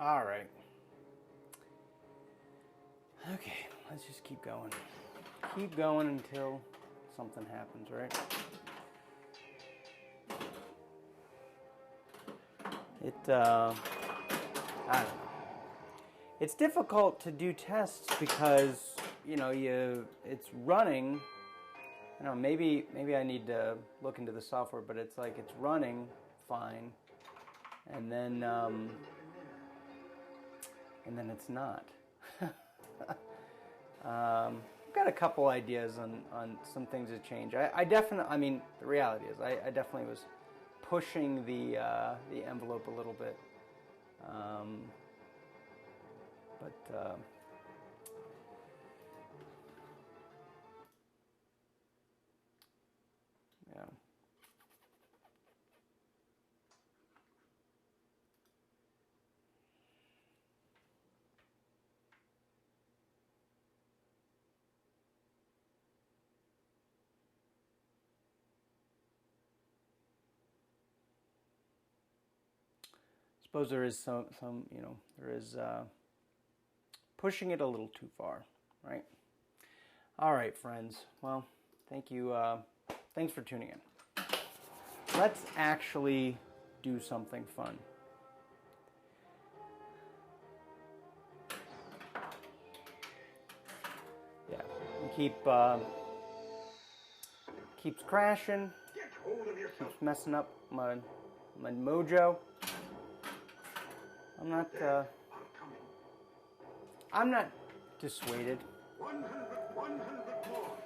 All right. Okay, let's just keep going. Keep going until something happens, right? I don't know. It's difficult to do tests because, it's running. I don't know, maybe I need to look into the software, but it's like it's running fine, and then it's not. I've got a couple ideas on some things to change. I definitely, I mean, the reality is, I definitely was pushing the envelope a little bit, but yeah. Suppose there is some there is pushing it a little too far, right? All right, friends. Well, thank you. Thanks for tuning in. Let's actually do something fun. Yeah, keeps crashing, keeps messing up my mojo. I'm not dissuaded. 100 more.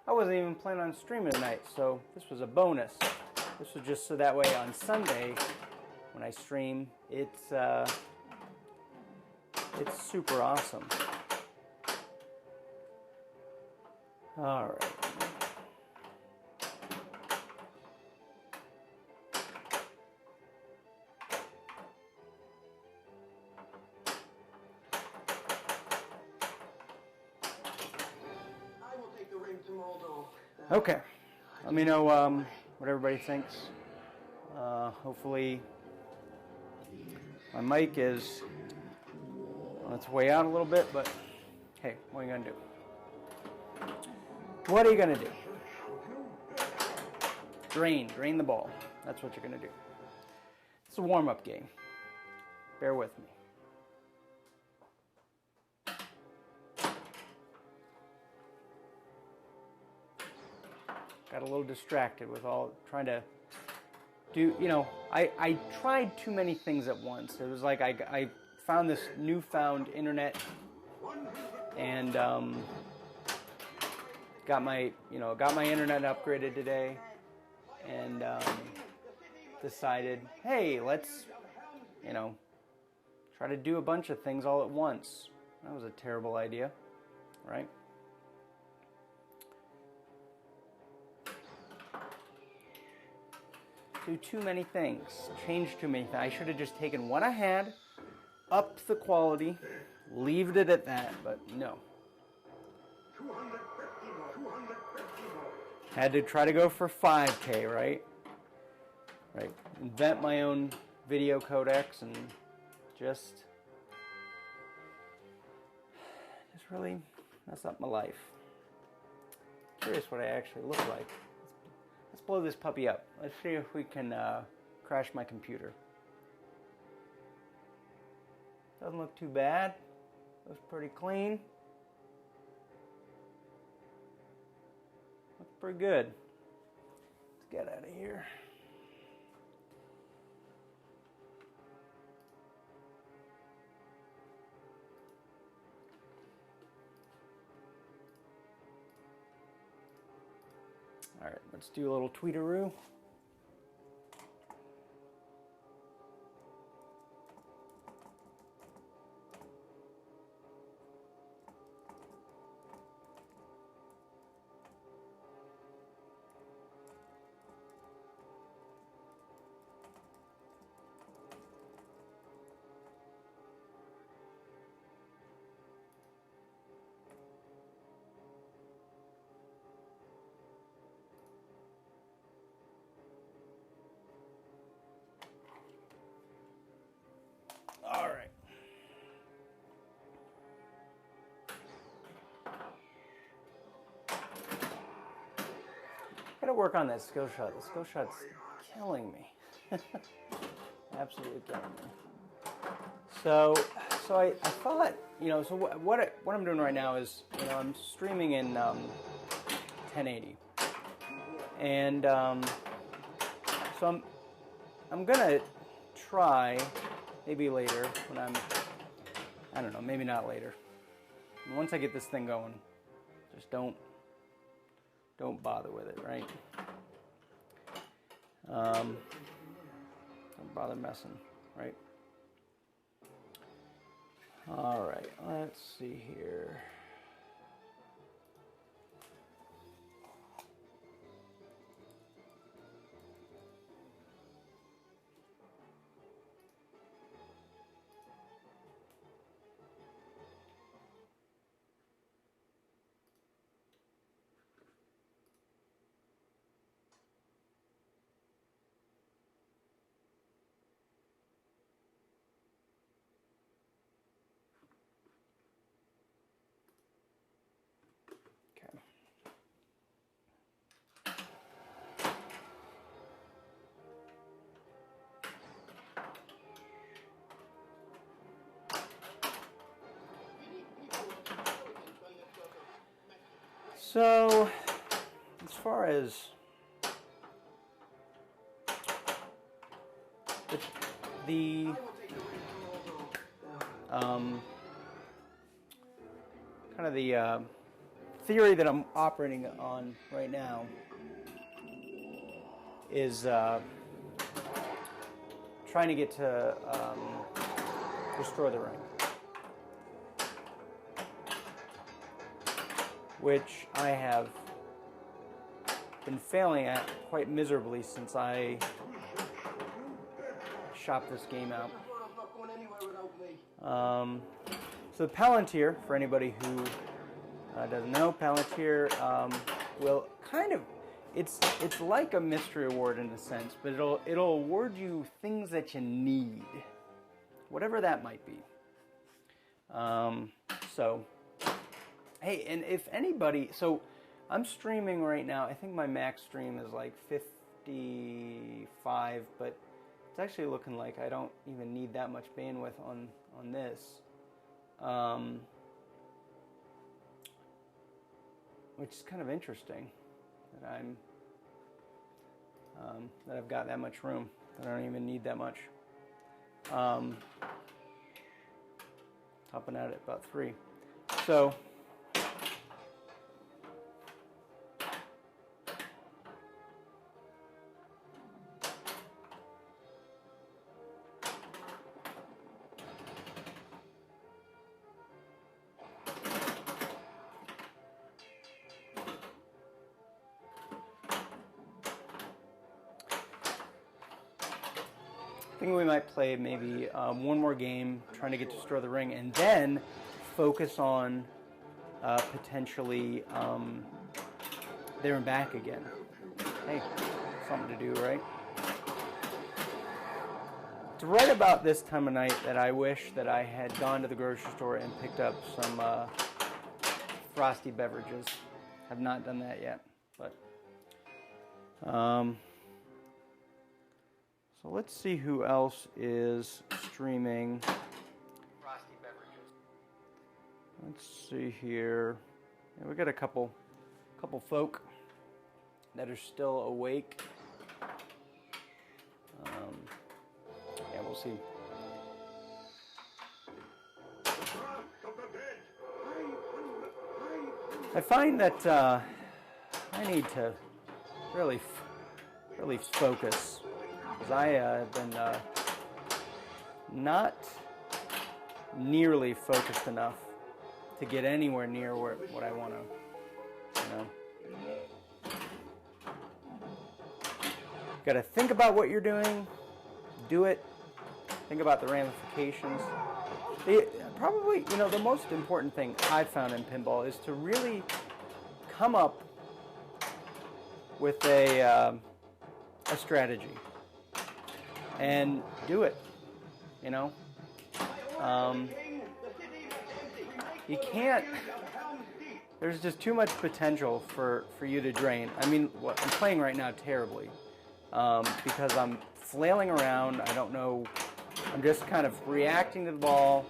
I wasn't even planning on streaming tonight, so this was a bonus. This was just so that way on Sunday, when I stream, it's super awesome. All right. Okay, let me know what everybody thinks. Hopefully my mic is on its way out a little bit, but hey, what are you going to do? What are you going to do? Drain the ball. That's what you're going to do. It's a warm-up game. Bear with me. Got a little distracted with all trying to do, I tried too many things at once. It was like I found this newfound internet and got my internet upgraded today and decided, hey, let's, try to do a bunch of things all at once. That was a terrible idea, right? Do too many things, change too many things. I should have just taken what I had, upped the quality, leaved it at that, but no. Had to try to go for 5K, right? Right. Invent my own video codecs and just really mess up my life. Curious what I actually look like. Let's blow this puppy up. Let's see if we can crash my computer. Doesn't look too bad. Looks pretty clean. Looks pretty good. Let's get out of here. All right, let's do a little tweeteroo. Gotta work on that skill shot. The skill shot's killing me. Absolutely killing me. So I thought, so what I'm doing right now is, I'm streaming in 1080, and so I'm gonna try maybe later when I don't know, maybe not later. And once I get this thing going, just don't bother with it, right? Don't bother messing, right? All right, let's see here. So, as far as the kind of the theory that I'm operating on right now is trying to get to destroy the ring, which I have been failing at quite miserably since I shopped this game out. So Palantir, for anybody who doesn't know, Palantir will kind of, it's like a mystery award in a sense, but it'll award you things that you need, whatever that might be. So, hey, and if anybody, so I'm streaming right now. I think my max stream is like 55, but it's actually looking like I don't even need that much bandwidth on this. Which is kind of interesting that that I've got that much room, that I don't even need that much. Topping out at about 3. So I think we might play maybe one more game, trying to get to Destroy the Ring, and then focus on potentially there and back again. Hey, something to do, right? It's right about this time of night that I wish that I had gone to the grocery store and picked up some frosty beverages. Have not done that yet, but so let's see who else is streaming. Frosty beverages. Let's see here. Yeah, we got a couple folk that are still awake. Yeah, we'll see. I find that I need to really focus. Because I have been not nearly focused enough to get anywhere near what I want to, Got to think about what you're doing, do it, think about the ramifications. Probably, the most important thing I've found in pinball is to really come up with a strategy. And do it, You there's just too much potential for you to drain. I mean, what I'm playing right now terribly because I'm flailing around. I don't know. I'm just kind of reacting to the ball.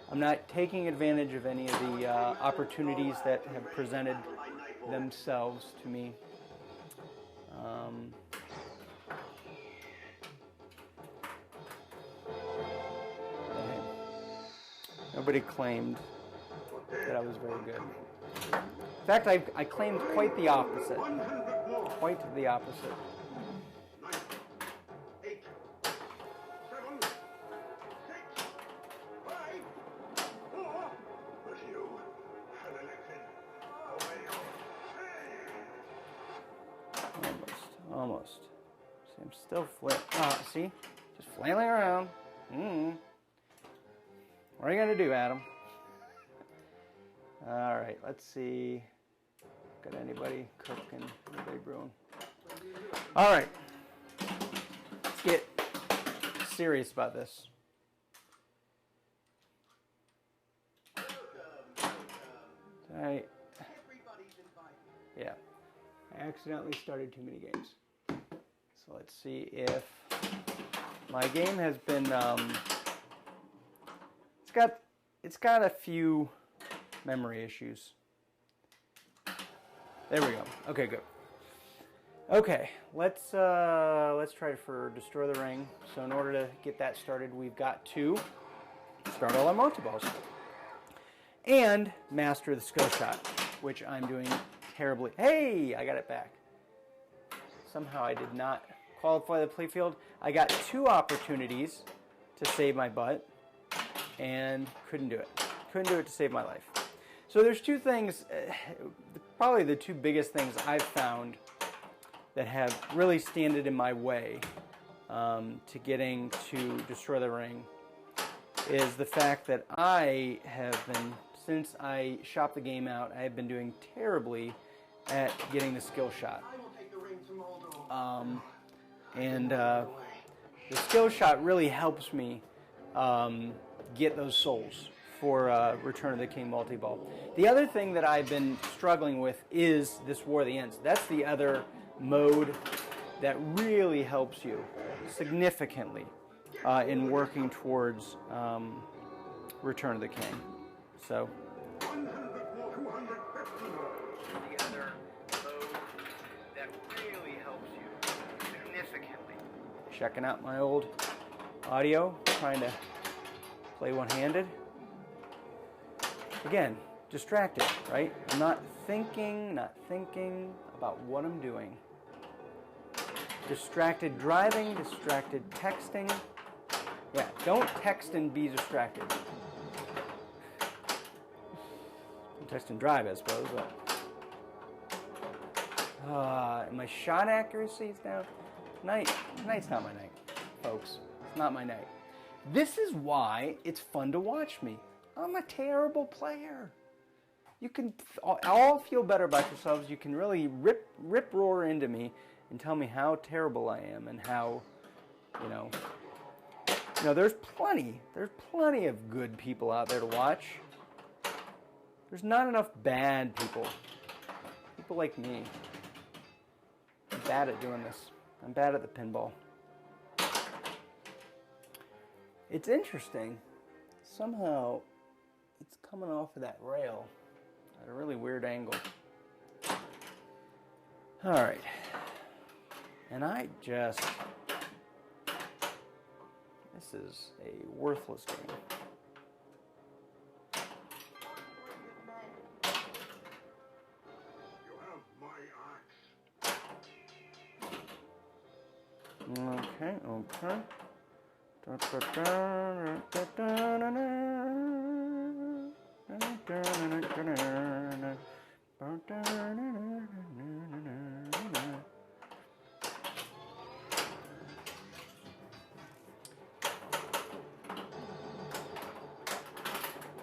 I'm not taking advantage of any of the opportunities that have presented themselves to me. Nobody claimed that I was very good. In fact, I claimed quite the opposite. Quite the opposite. Almost. See, I'm still see? Just flailing around. What are you going to do, Adam? All right, let's see. Got anybody cooking? Anybody brewing? All right. Let's get serious about this. All right. Yeah. I accidentally started too many games. So let's see if my game has been it's got a few memory issues. There we go. Okay, good. Okay, let's try for Destroy the Ring. So in order to get that started, we've got to start all our multi-balls. And master the skill shot, which I'm doing terribly. Hey, I got it back. Somehow I did not qualify the playfield. I got 2 opportunities to save my butt and couldn't do it. Couldn't do it to save my life. So there's 2 things, probably the 2 biggest things I've found that have really standed in my way to getting to Destroy the Ring is the fact that I have been, since I shopped the game out, I have been doing terribly at getting the skill shot. The skill shot really helps me get those souls for Return of the King multi-ball. The other thing that I've been struggling with is this War of the Ents. That's the other mode that really helps you significantly in working towards Return of the King. So, the other mode that really helps you significantly. Checking out my old audio, trying to play one-handed. Again, distracted, right? I'm not thinking about what I'm doing. Distracted driving, distracted texting. Yeah, don't text and be distracted. Text and drive, I suppose, but my shot accuracy is down. Tonight's not my night, folks. It's not my night. This is why it's fun to watch me. I'm a terrible player. You can all feel better about yourselves. You can really rip roar into me and tell me how terrible I am and how, there's plenty of good people out there to watch. There's not enough bad people. People like me. I'm bad at doing this. I'm bad at the pinball. It's interesting. Somehow, it's coming off of that rail at a really weird angle. All right. And this is a worthless game. Okay.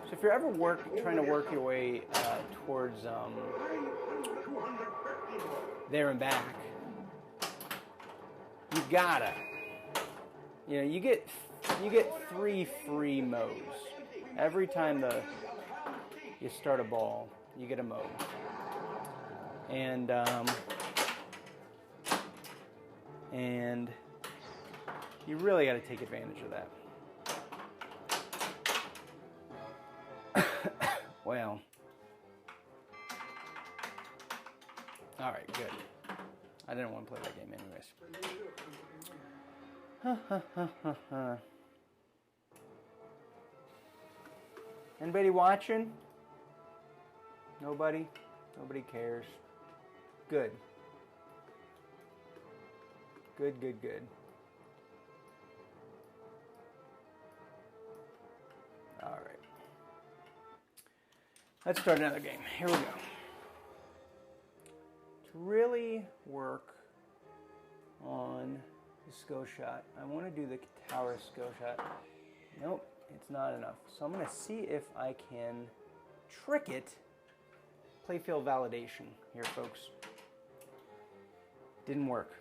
So if you're ever trying to work your way towards there and back, you gotta. You get 3 free modes every time the you start a ball, you get a mode. And you really got to take advantage of that. Well, all right, good. I didn't want to play that game anyways. Anybody watching? Nobody? Nobody cares. Good. Good, good, good. All right. Let's start another game. Here we go. To really work on the skill shot, I want to do the tower skill shot. Nope, it's not enough. So I'm going to see if I can trick it. Playfield validation here, folks. Didn't work.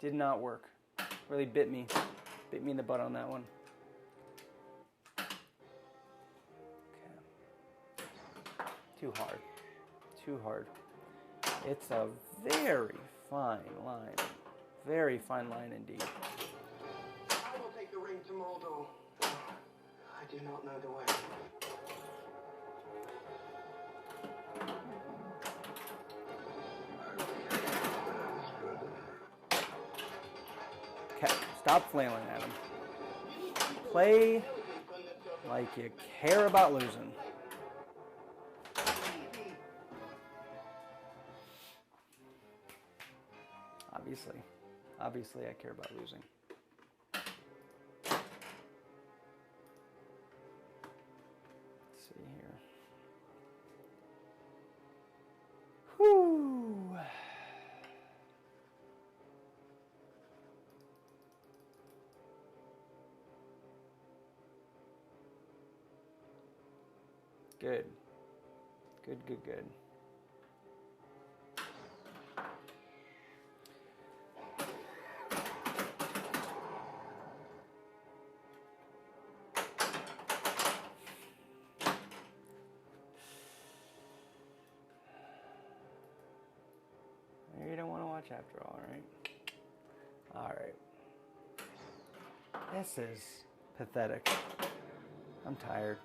Did not work. Really bit me in the butt on that one. Okay. Too hard. Too hard. It's a very fine line. Very fine line indeed. I will take the ring to Mordor. I do not know the way. Okay, stop flailing at him. Play like you care about losing. Obviously I care about losing. Let's see here. Whew. Good. Good, good, good. You don't want to watch after all, right? All right. This is pathetic. I'm tired.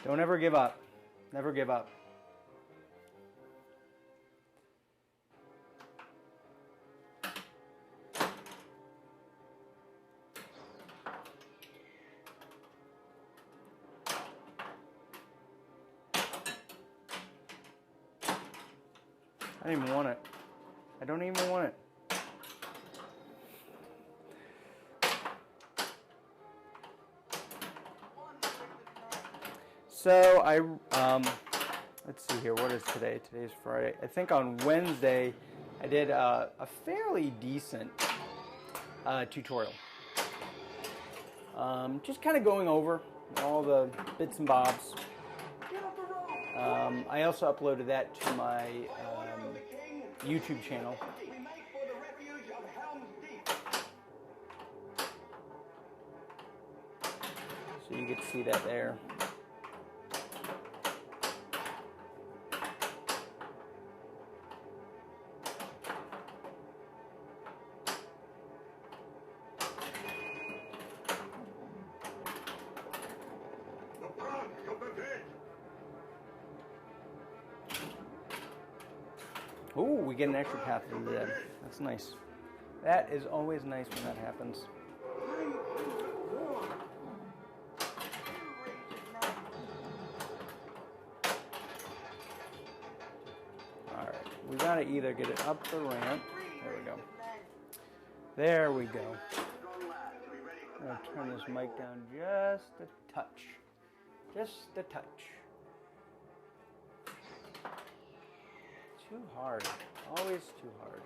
Don't ever give up. Never give up. I don't even want it. I don't even want it. So let's see here. What is today? Today's Friday. I think on Wednesday I did a fairly decent tutorial. Just kind of going over all the bits and bobs. I also uploaded that to my YouTube channel. So you get to see that there. Ooh, we get an extra path to the dead. That's nice. That is always nice when that happens. Alright, we gotta either get it up the ramp. There we go. There we go. I'm gonna turn this mic down just a touch. Just a touch. Too hard. Always too hard.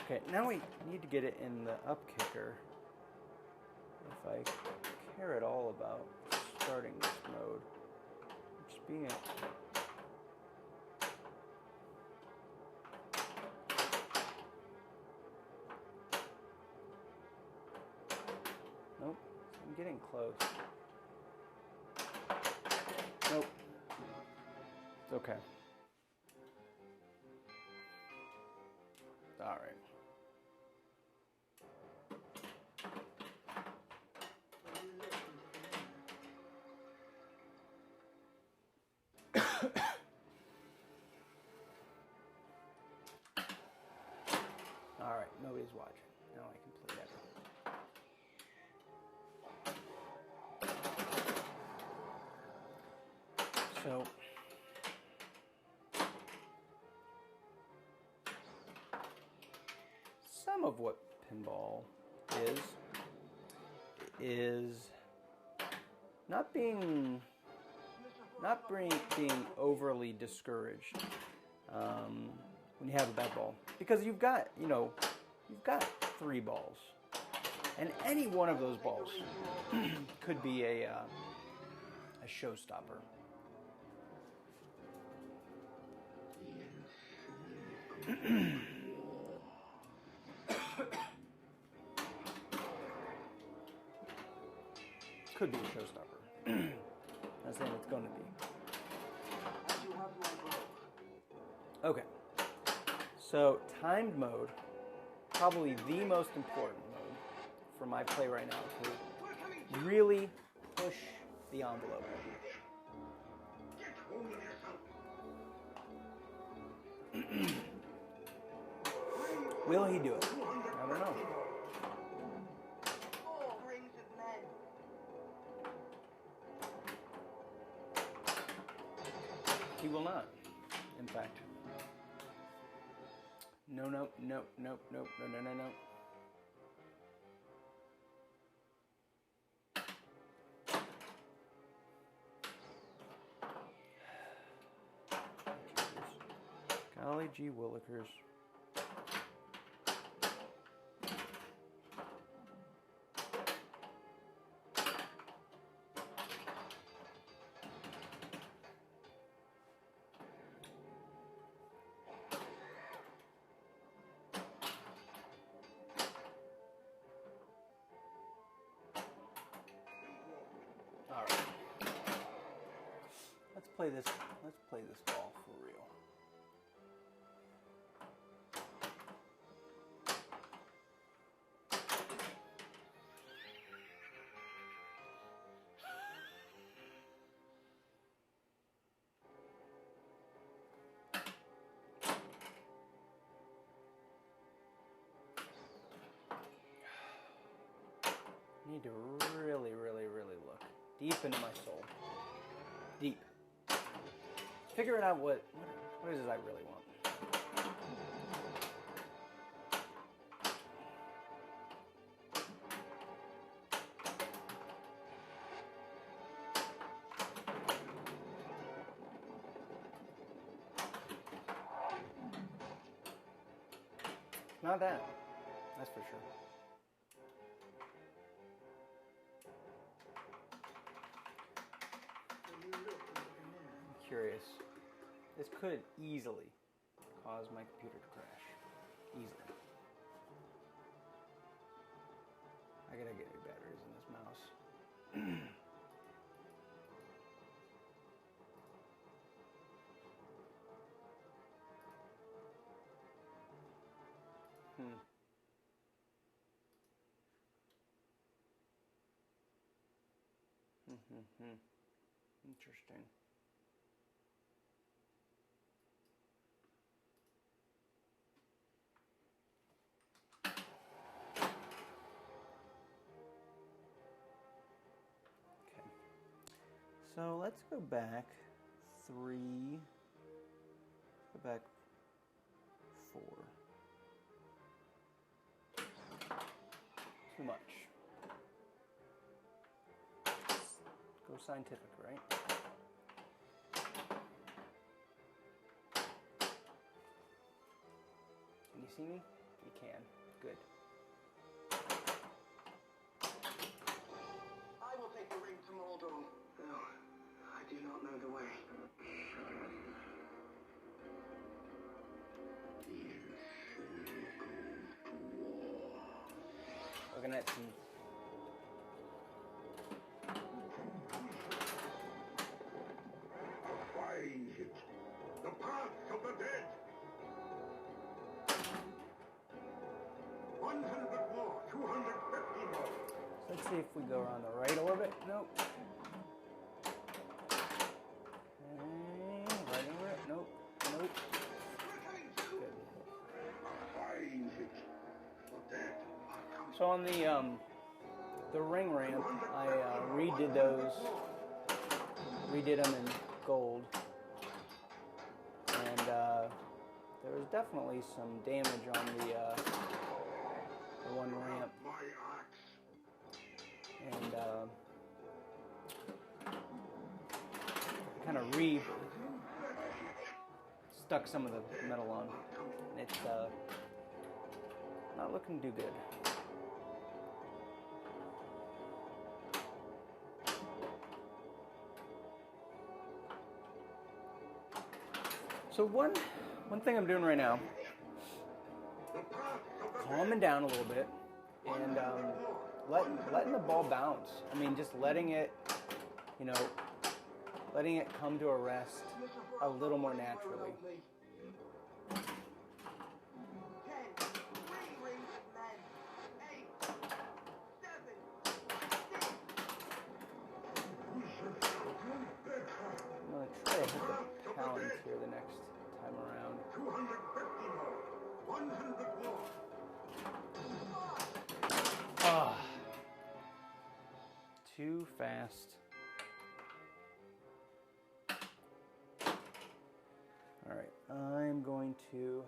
Okay, now we need to get it in the up kicker. If I care at all about starting this mode. Just being a... getting close. Nope. It's okay. All right. All right, nobody's watching. Now I can play that. So, some of what pinball is not being overly discouraged when you have a bad ball, because you've got 3 balls, and any one of those balls could be a showstopper. Could be a showstopper. Not saying it's going to be. Okay. So timed mode, probably the most important mode for my play right now to really push the envelope. Will he do it? I don't know. He will not, in fact. No. Golly gee willikers. All right. Let's play this ball for real. I need to really, really, really look deep into my soul. Deep. Figuring out what it is I really want. Not that. That's for sure. I'm curious. This could easily cause my computer to crash. Easily. I gotta get new batteries in this mouse. Interesting. Okay. So let's go back 3. Let's go back 4. Too much. Go scientific, right? Can you see me? You can. Good. I will take the ring to Moldo. No, I do not know the way. Looking at some 100 more. 250 more. So let's see if we go around the right a little bit. Nope. Okay, right over it. Nope. Nope. Good. So on the ring ramp, I redid them in gold, and there was definitely some damage on the one ramp, and kind of stuck some of the metal on, and it's not looking too good. So one thing I'm doing right now, calming down a little bit, and letting the ball bounce. I mean, just letting it, letting it come to a rest a little more naturally. 10, 3 rings of men. 8, 7, 6. I'm going to try to hit the talons here the next time around. 250 more. 100 more. Ah, too fast. All right, I'm going to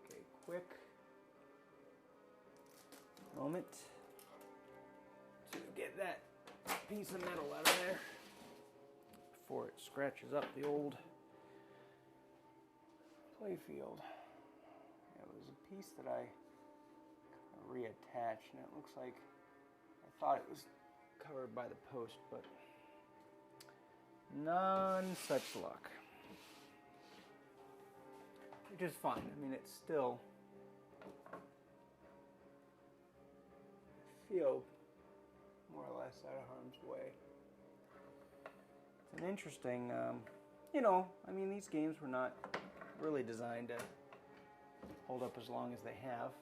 take a quick moment to get that piece of metal out of there before it scratches up the old playfield. It was a piece that I reattached, and it looks like I thought it was covered by the post, but none such luck. Which is fine. I mean, it's still, I feel more or less out of harm's way. It's an interesting, I mean, these games were not really designed to hold up as long as they have.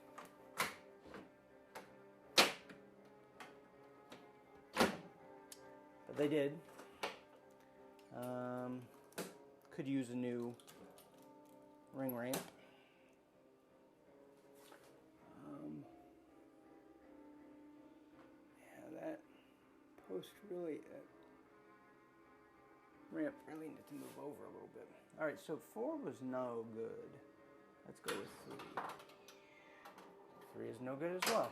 But they did. Could use a new ring ramp. Yeah, that post really, ramp really needed to move over a little bit. All right, so 4 was no good. Let's go with 3. 3 is no good as well.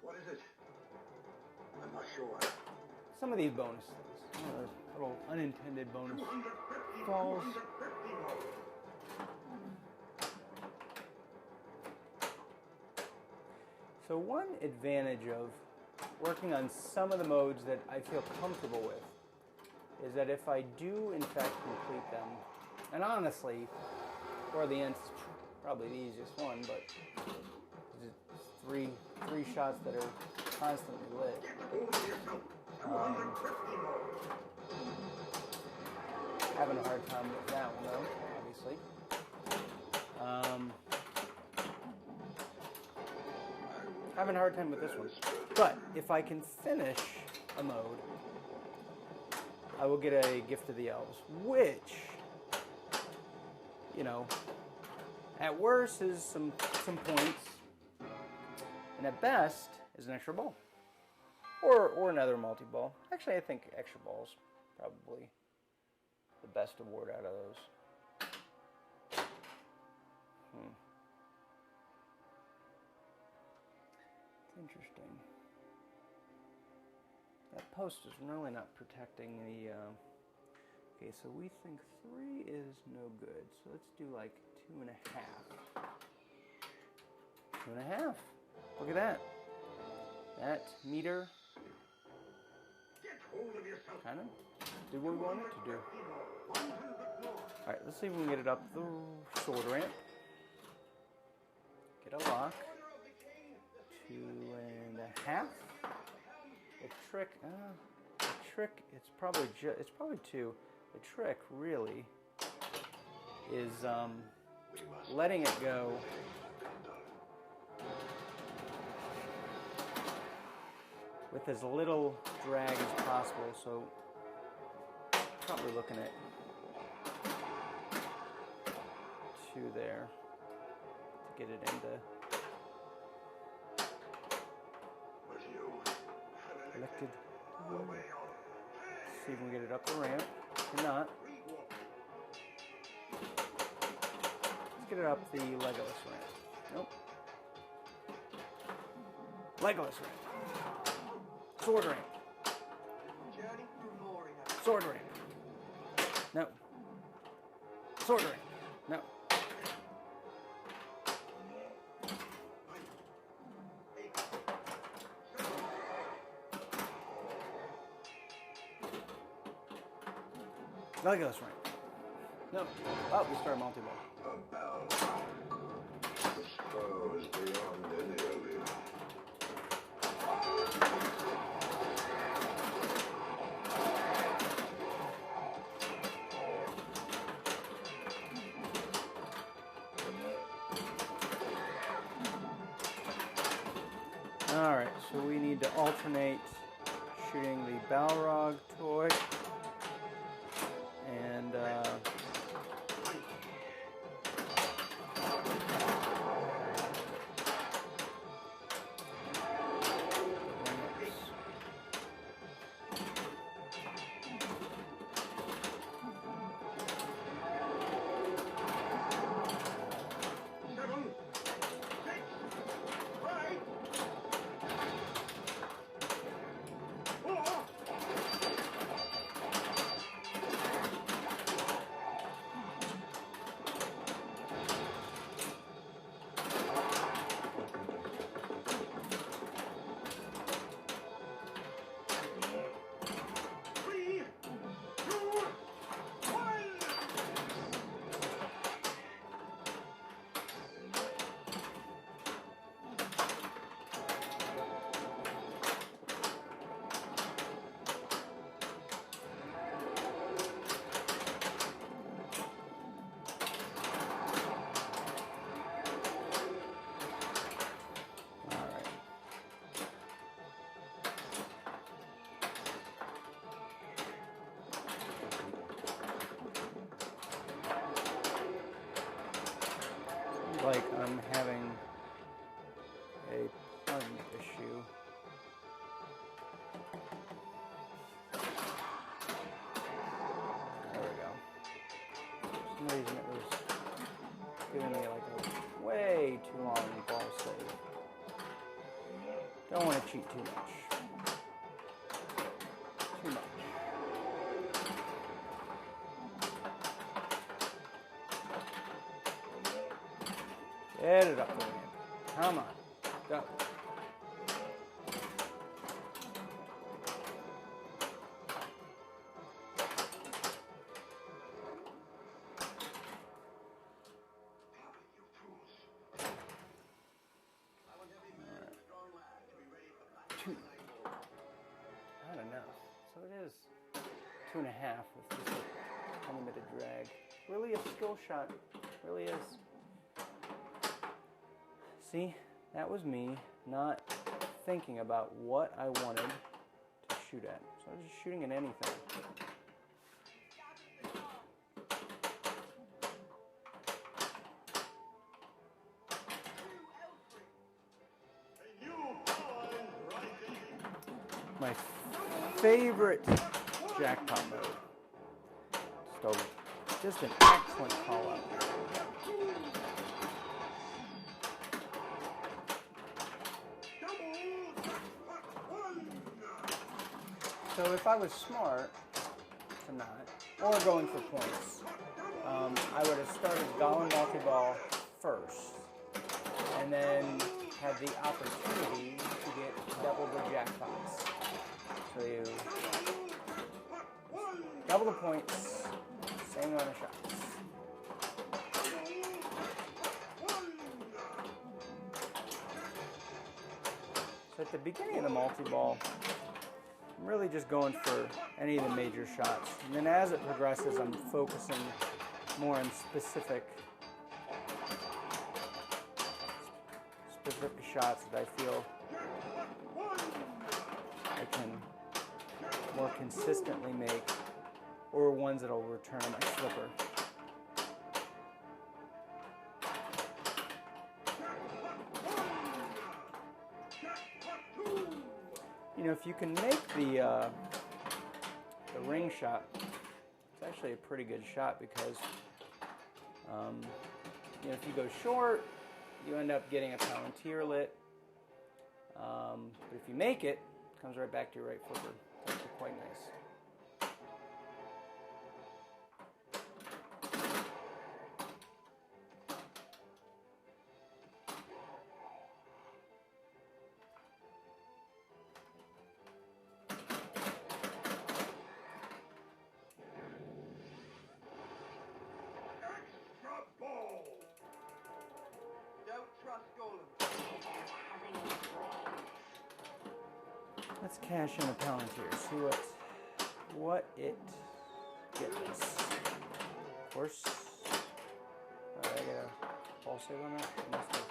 What is it? I'm not sure. Some of these bonus things, little unintended bonus falls. So one advantage of working on some of the modes that I feel comfortable with is that if I do in fact complete them, and honestly, for the Ents is probably the easiest one, but it's three shots that are constantly lit. Having a hard time with that one though, obviously. Having a hard time with this one. But if I can finish a mode, I will get a Gift of the Elves, which, at worst is some points, and at best is an extra ball. Or another multi-ball. Actually, I think extra ball's probably the best award out of those. It's interesting. That post is really not protecting the... Okay, so we think 3 is no good. So let's do like 2.5. 2.5. Look at that. That meter kind of do what we want it to do. Alright, let's see if we can get it up the sword ramp. get a lock. 2.5. The trick. It's probably 2. The trick really is letting it go with as little drag as possible. So probably looking at 2 there to get it into lifted. See if we can get it up the ramp. If not, let's get it up the Legolas ramp. Nope. Legolas ramp. Sword ramp. Sword ramp. No. Sword ramp. No. Legolas ramp. No. Oh, we start multi-ball. Alright, so we need to alternate shooting the Balrog toy and like I'm having a pun issue. There we go. For some reason it was giving me like a way too long ball save. Don't want to cheat too much. Too much. Get it up the ramp. Come on. Go. Two. Not enough. So it is 2.5 with just a tiny bit of drag. Really a skill shot. Really is. See, that was me not thinking about what I wanted to shoot at. So I was just shooting at anything. My favorite jackpot mode. Just an excellent call out. So if I was smart to not, or going for points, I would have started Gollum multi-ball first, and then had the opportunity to get double the jackpots. So you double the points, same amount of shots. So at the beginning of the multi-ball, I'm really just going for any of the major shots. And then as it progresses, I'm focusing more on specific shots that I feel I can more consistently make, or ones that will return my slipper. You know, if you can make the ring shot, it's actually a pretty good shot because, you know, if you go short, you end up getting a Palantir lit. But if you make it, it comes right back to your right flipper. It's actually quite nice. Let's cash in a Palantir, see what it gets. Of course, I got a ball save on that. I must have.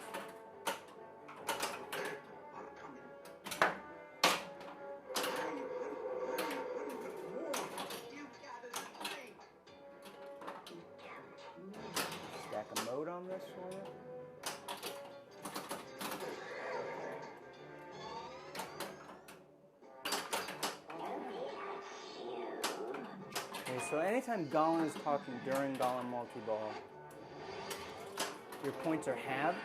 Stack a mode on this for you. So anytime Gollin is talking during Gollin multi-ball, your points are halved.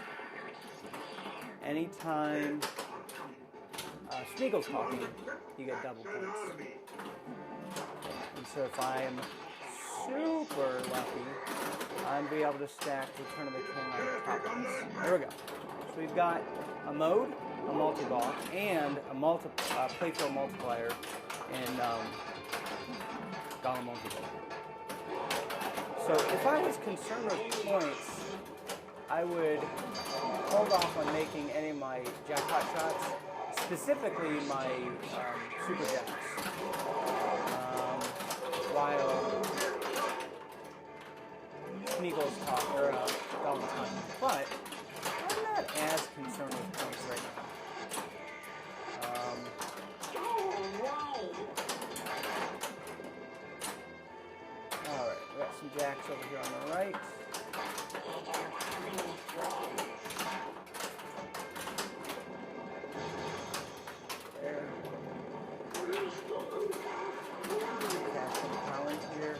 Anytime Smeagol's talking, you get double points. And so if I'm super lucky, I'm be able to stack Return of the King on top of this. There we go. So we've got a mode, a multi-ball, and a playfield multiplier in Gollin multi-ball. So if I was concerned with points, I would hold off on making any of my jackpot shots, specifically my super jacks, while Smeagol's talk, or Gollin's talking. But I'm not as concerned with points right now. Alright, we got some jacks over here on the right. There. Cast some talent here.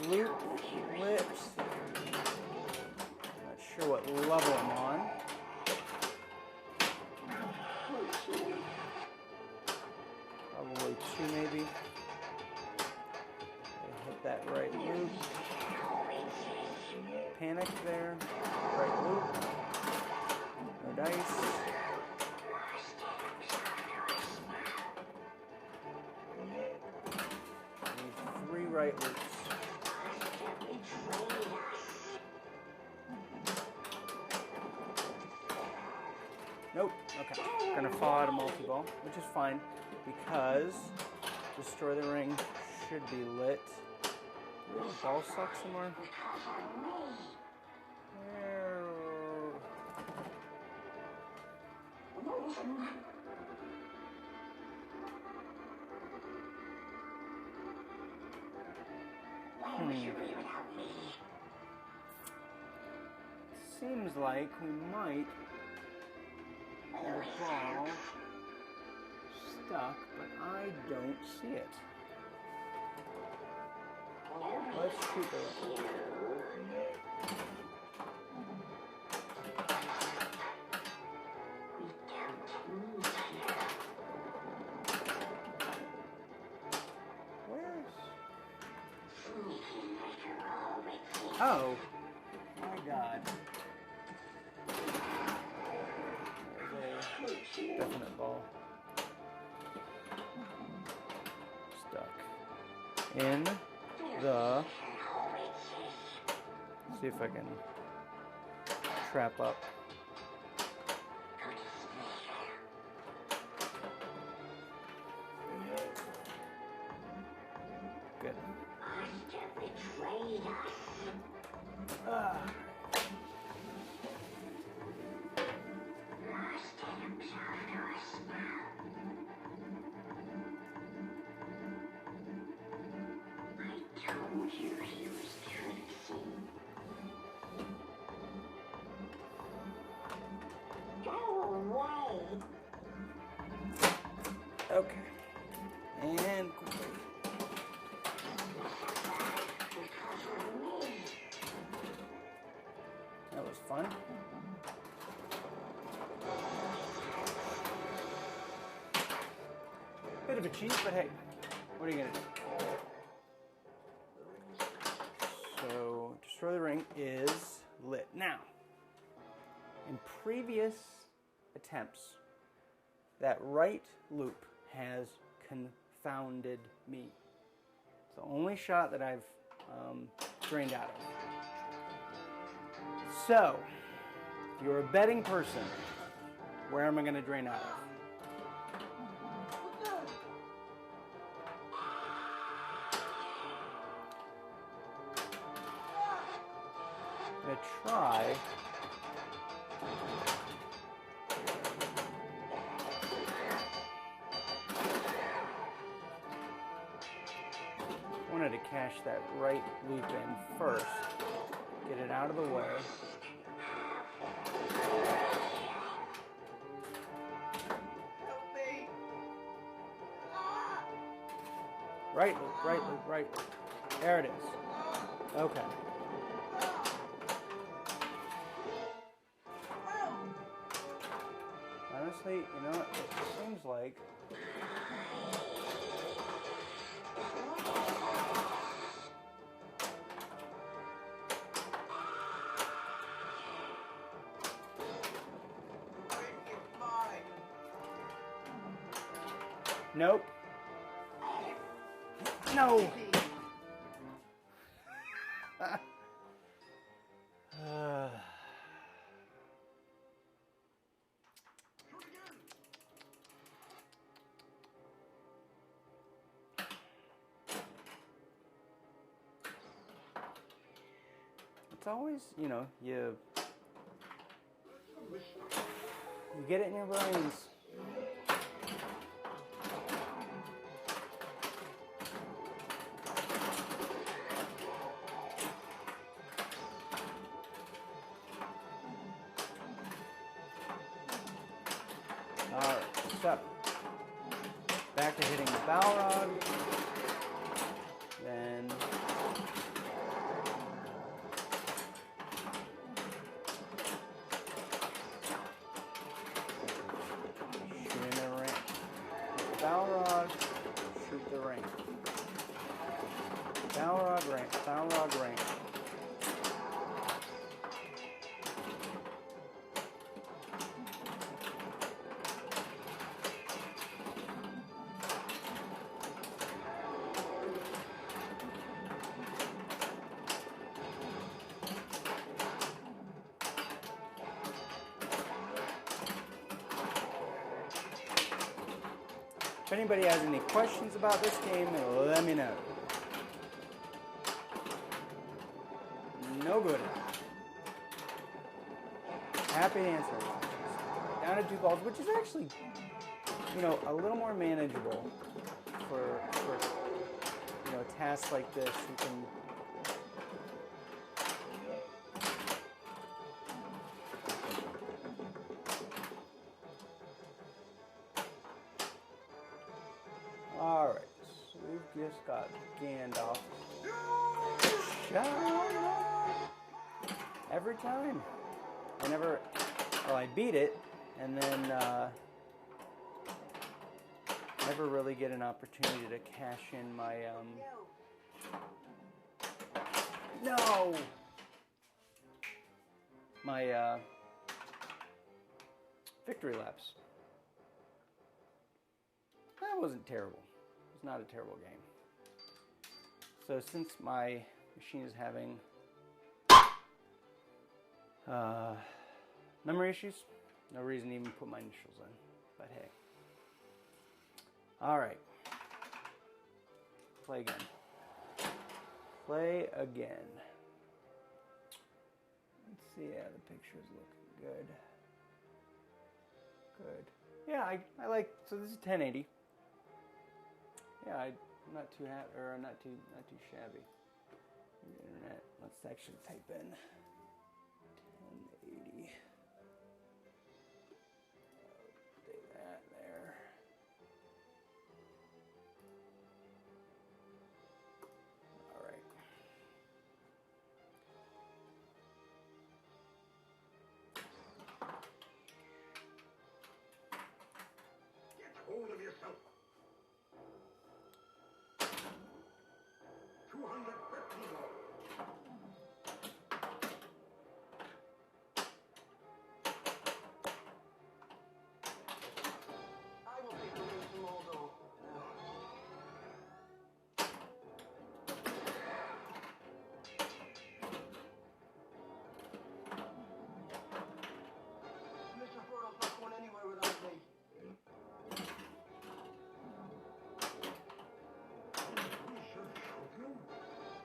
Loop lips. Not sure what level I'm on. Probably 2 maybe. Hit that right loop. Panic there. Right loop. No dice. Need 3 right loops. Nope. Okay. Gonna fall out of multi-ball, which is fine because Destroy the Ring should be lit. Do we have a ball suck somewhere? Seems like we might have a ball stuck, but I don't see it. Let's shoot it. Oh, my God. Definite ball. Stuck in the... See if I can trap up. Good. Okay. And that was fun. Bit of a cheat, but hey, what are you gonna do? So, Destroy the Ring is lit. Now, in previous attempts, that right loop has confounded me. It's the only shot that I've drained out of. So, if you're a betting person, where am I going to drain out of? I'm going to try wanted to cash that right loop in first, get it out of the way. Right loop, right loop, right loop. There it is. Okay. Honestly, you know, it seems like nope. No. It's always, you know, you get it in your brains. Alright, so back to hitting the Balrog, then shooting the ring. Balrog, shoot the ring. Balrog, ring. Balrog, ring. If anybody has any questions about this game, let me know. No good. Happy to answer. Down to 2 balls, which is actually, you know, a little more manageable for you know, tasks like this. You can Alright, so we've just got Gandalf. Every time. I beat it, and then never really get an opportunity to cash in my, no! My, victory laps. that wasn't terrible. It was not a terrible game. So since my machine is having memory issues, no reason to even put my initials in, but hey. Alright. Play again. Play again. Let's see, yeah, the pictures look good. Good. Yeah, I like, so this is 1080. Yeah, I'm not too not too shabby. Internet. Let's actually type in 1080. Do that there. All right. Get hold of yourself. 250 more. I will take the ring to Moldo. Mr. Frodo's not going anywhere without me.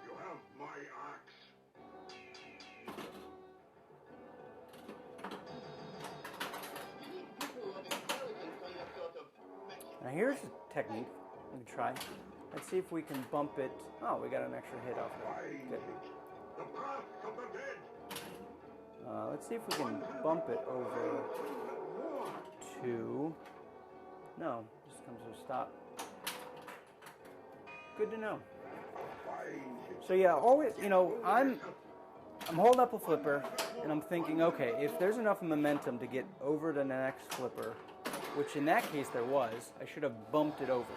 You have my axe. You need people of intelligence on your sort of mission. Now here's a technique we can try. Let's see if we can bump it. Oh, we got an extra hit off there. Good. The path of the dead. Let's see if we can bump it over to... No, just comes to a stop. Good to know. So yeah, always, you know, I'm holding up a flipper, and I'm thinking, okay, if there's enough momentum to get over to the next flipper, which in that case there was, I should have bumped it over.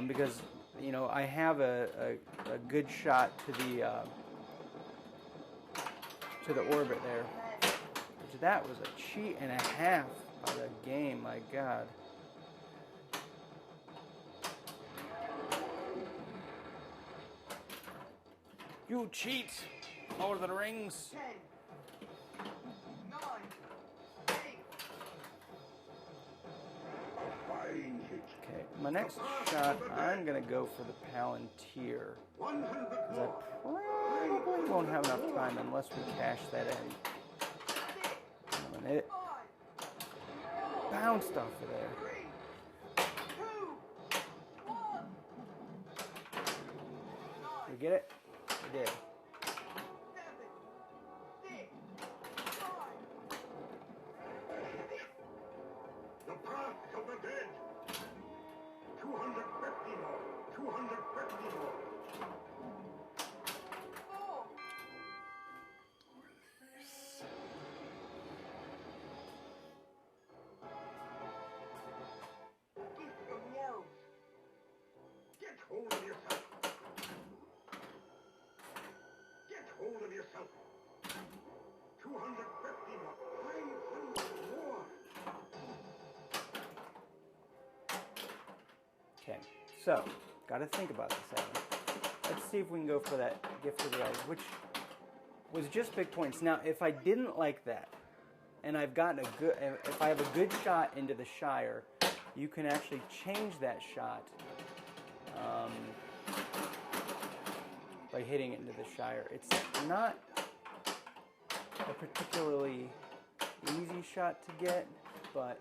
Because, you know, I have a good shot to the orbit there. Which that was a cheat and a half by the game, my God. You cheat! Lord of the Rings! 10, 9, 8. Okay, my next shot, I'm going to go for the Palantir. Because I probably won't have enough time unless we cash that in. And it bounced off of there. 3, 2, 1. We get it? We did. 7, 6, 5. The path of the dead. 250 more. 250 more. 4. Gift from the elves. Get hold of yourself. Get hold of yourself. 250 more. 500 more. Okay, so, gotta think about this, Evan. Let's see if we can go for that gift of the elves, which was just big points. Now, if I didn't like that, and I've gotten a good, if I have a good shot into the Shire, you can actually change that shot by hitting it into the Shire. It's not a particularly easy shot to get, but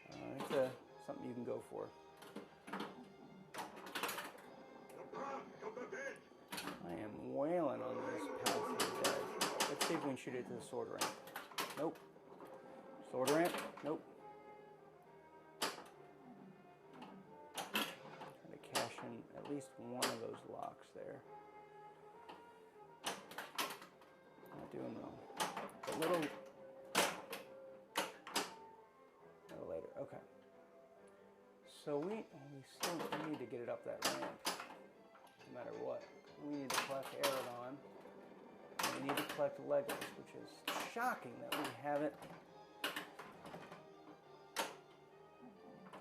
it's something you can go for. I am wailing on this Path of the Dead. Let's see if we can shoot it to the sword ramp. Nope. Sword ramp? Nope. Trying to cash in at least one of those locks there. Not doing well. A little later. Okay. So we still need to get it up that ramp, no matter what. We need to collect Aerodon, and we need to collect Legos, which is shocking that we haven't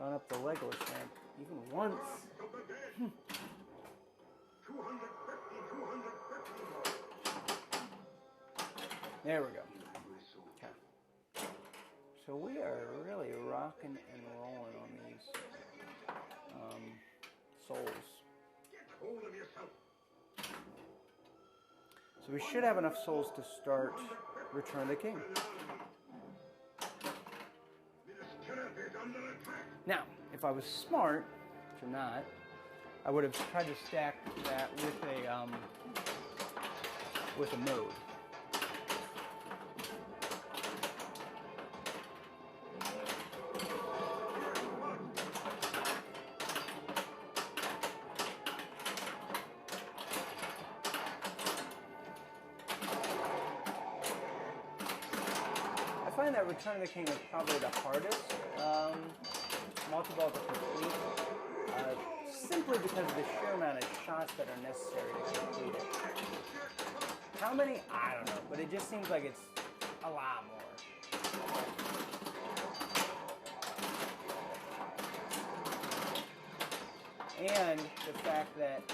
Gone up the Legolas ramp even once. Top of the game. 250, 250. There we go. Okay. So we are really rocking and rolling on these souls. Get hold of yourself. So we should have enough souls to start Return of the King. This camp is under attack. Now, if I was smart, which I'm not, I would have tried to stack that with a mode. I find that Return of the King is probably the hardest multi-ball to complete, simply because of the sheer amount of shots that are necessary to complete it. How many? I don't know, but it just seems like it's a lot more. And the fact that,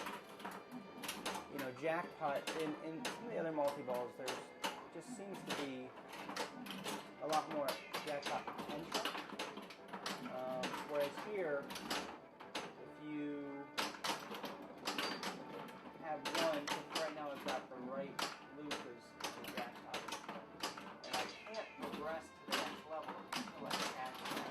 you know, jackpot in some of the other multi-balls, there just seems to be a lot more jackpot potential. Whereas here, if you have one, right now I've got the right loop as the jackpot, and I can't progress to the next level until I catch that.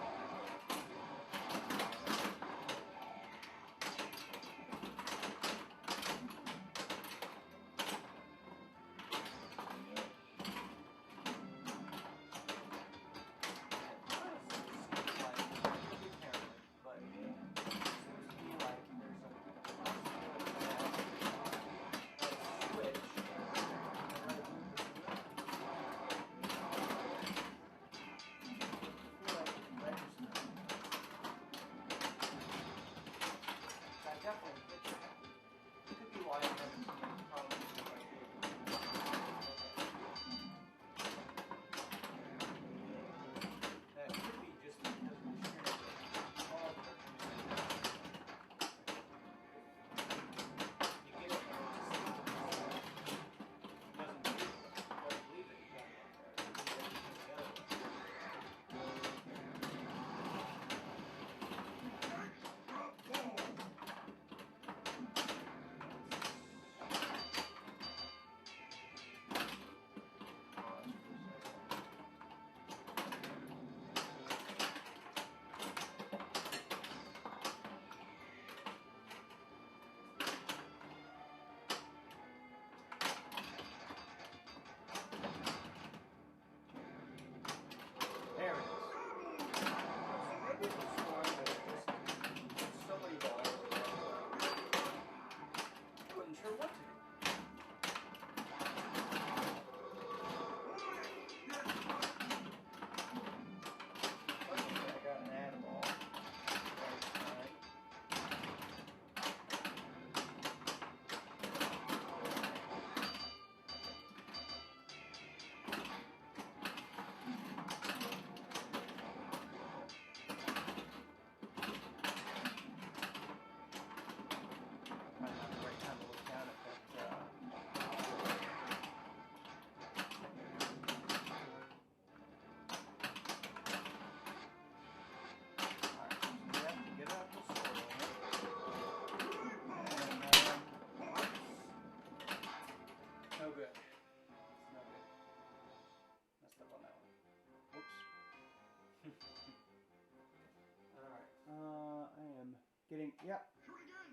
Yeah.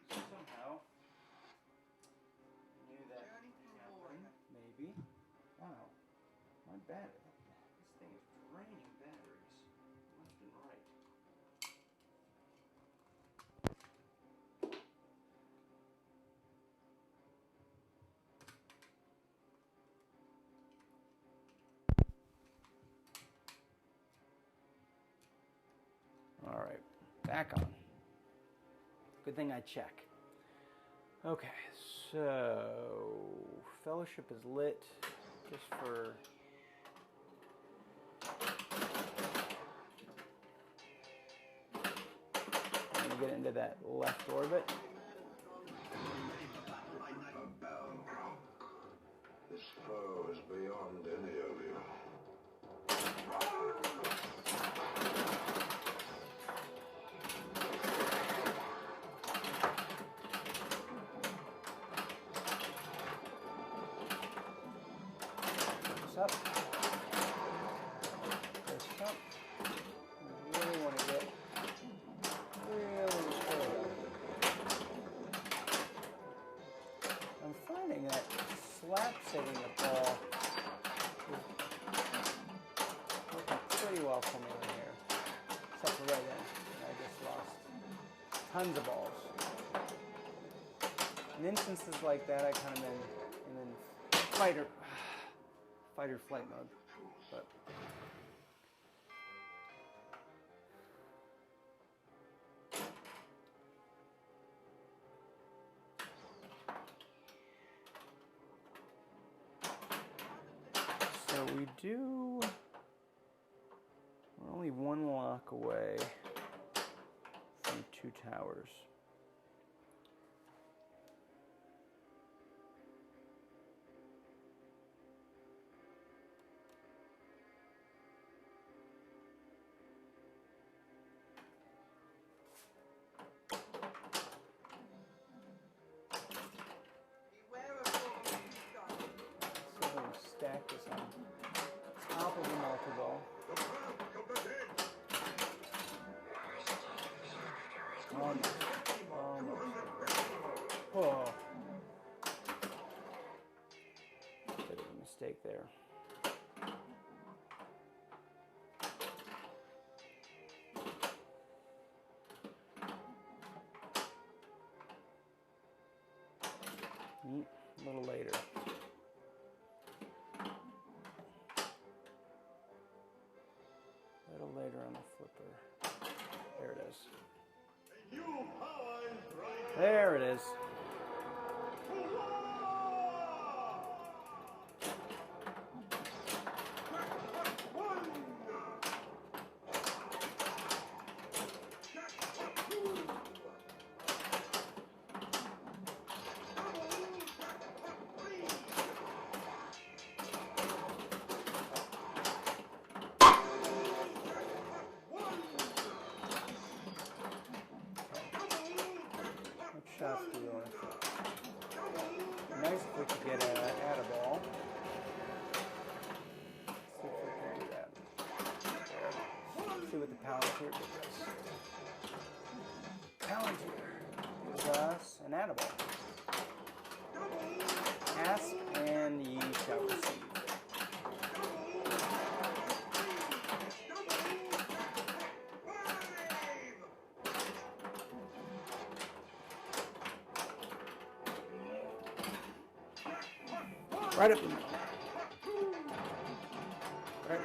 Somehow knew that happened. Maybe. Wow. My battery. This thing is draining batteries. Left and right. All right. Back on. Good thing I check. Okay, so Fellowship is lit just for get it into that left orbit. This foe is beyond any of you. Push up. Push up. You really want to get really straight up. I'm finding that slap setting the ball is working pretty well for me in here. Except for right then. I just lost tons of balls. In instances like that, I kind of been in fight or flight mode. But so we're only one lock away from 2 towers. Stack this on top of the multi-ball. Almost. Oh. Bit of a mistake there. A little later. A little later on the flipper. There it is. There it is. Shots do nice if we could get at a ball. See if we can do that. There. See what the Palantir gives us. Palantir gives us an at a ball. Ask and ye shall receive. Right up the middle. Right.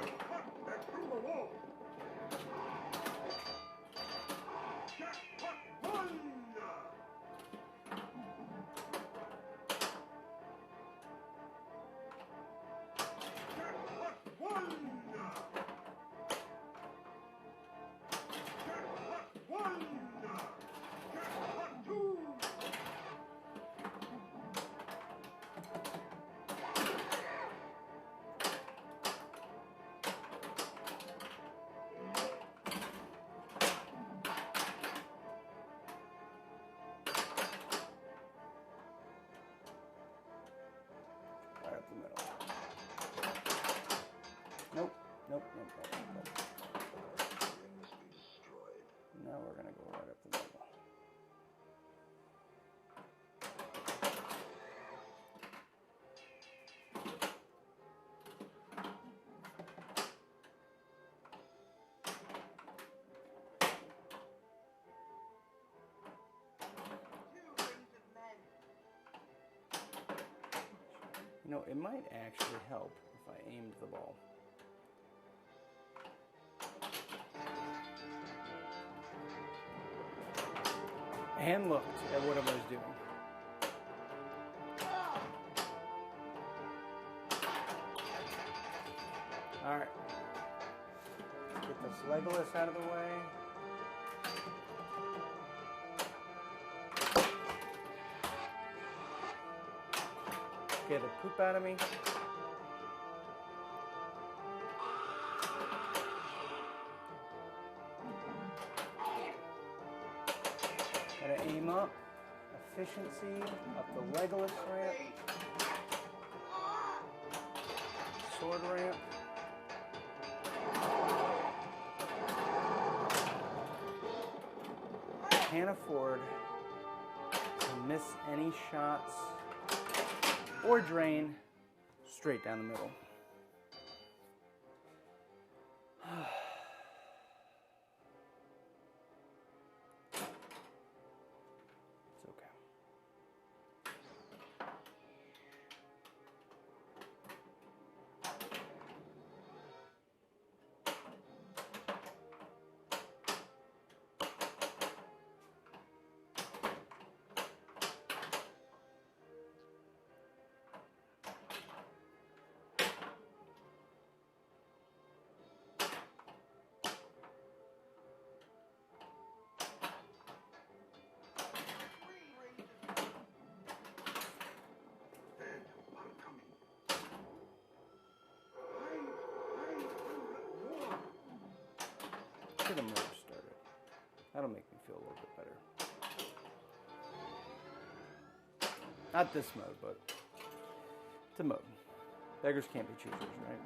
Nope. Now we're going to go right up the middle. You know, it might actually help if I aimed the ball. And looked at what I was doing. Alright. Get this Legolas out of the way. scare the poop out of me. Gotta aim up. Efficiency up the Legolas ramp. Sword ramp. Can't afford to miss any shots or drain straight down the middle. It's okay. Get the motor started. That'll make me feel a little bit better. Not this mode, but it's a mode. Beggars can't be choosers, right?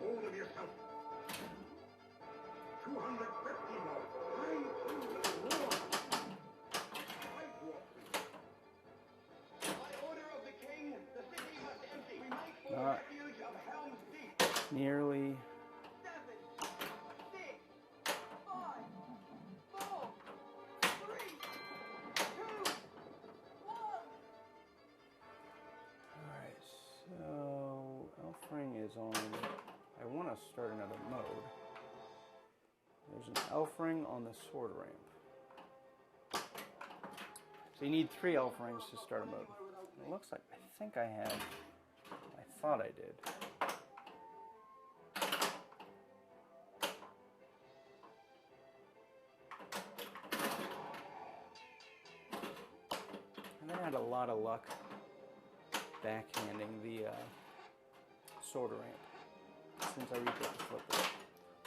Hold of yourself. 250 more. By order of the king, the city must empty. We make for the refuge of Helm's Deep. Nearly. 7, 6, 5, 4, 3, 2, 1. Alright, so Elf Ring is on. I want to start another mode. There's an Elf Ring on the sword ramp. So you need 3 Elf Rings to start a mode. It looks like, I think I have. I thought I did. And I had a lot of luck backhanding the sword ramp since I rebuilt the flipper.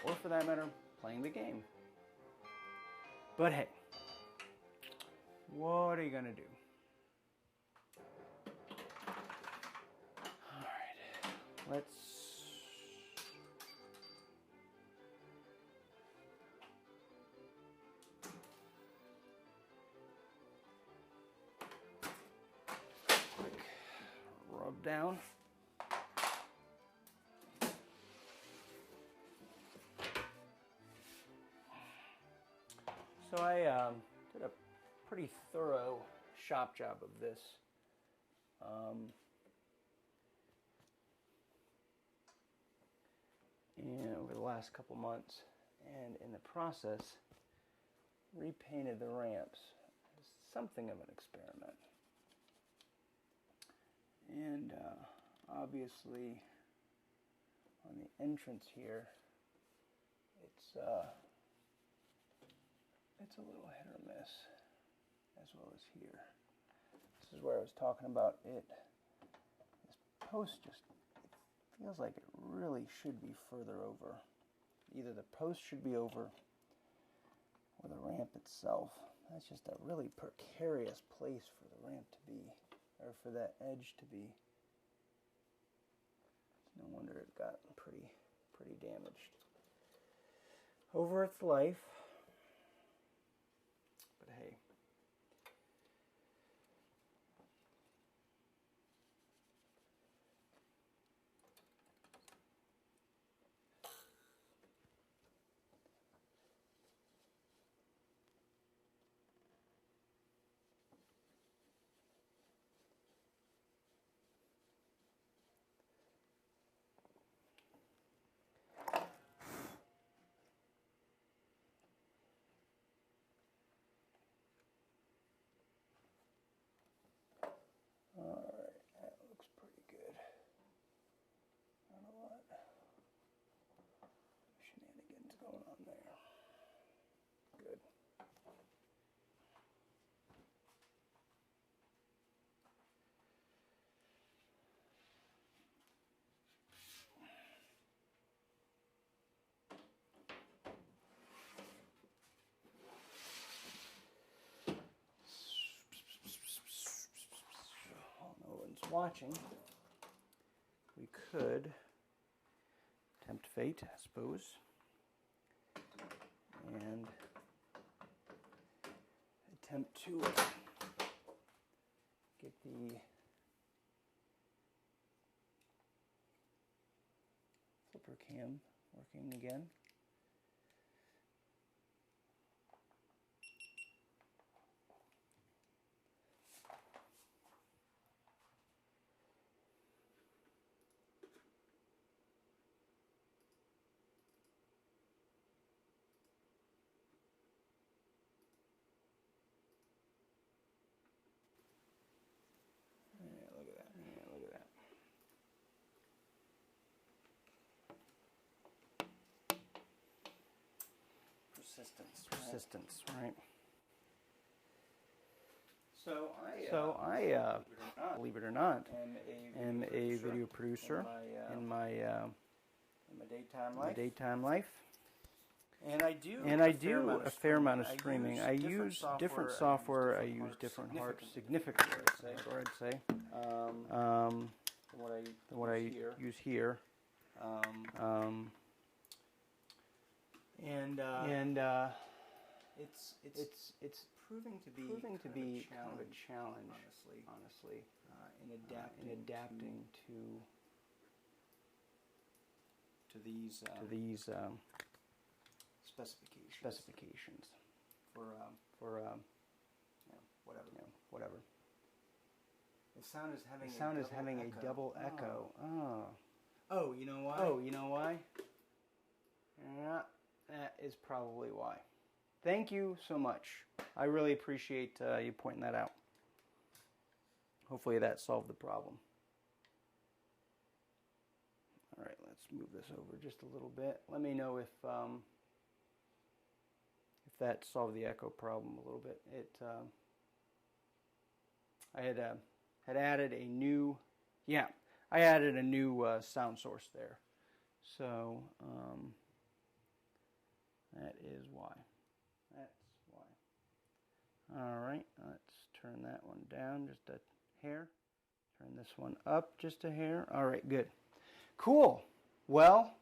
Or for that matter, playing the game. But hey, what are you gonna do? Alright, let's quick rub down. So I did a pretty thorough shop job of this. And over the last couple months, and in the process, repainted the ramps. It's something of an experiment. And obviously, on the entrance here, it's a little hit or miss, as well as here. This is where I was talking about it. This post just, it feels like it really should be further over. Either the post should be over, or the ramp itself. That's just a really precarious place for the ramp to be, or for that edge to be. It's no wonder it got pretty damaged over its life. But hey, watching, we could tempt fate, I suppose, and attempt to get the flipper cam working again. Persistence, right? So I believe it or not, am a video producer in my daytime life. And I do a fair amount of streaming. I use different software. I use different significantly, I'd say. What I use here. It's proving to be kind of a challenge, honestly, in adapting to these specifications for whatever. The sound is having a double echo. Oh, you know why? Yeah, that is probably why. Thank you so much. I really appreciate you pointing that out. Hopefully that solved the problem. All right, let's move this over just a little bit. Let me know if that solved the echo problem a little bit. I had added a new, sound source there. So that is why. All right, let's turn that one down just a hair. Turn this one up just a hair. All right, good. Cool. Well,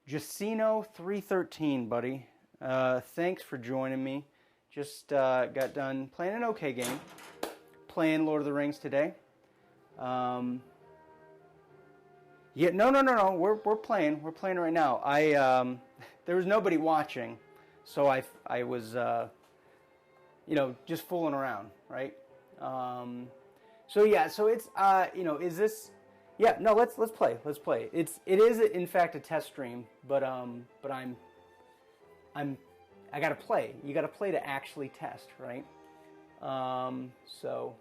Jacino 313, buddy. Thanks for joining me. Just got done playing an okay game. Playing Lord of the Rings today. No. We're playing. We're playing right now. There was nobody watching, so I was just fooling around, right? So it's is this? Yeah, no. Let's play. Let's play. It is in fact a test stream, but I gotta play. You gotta play to actually test, right? So,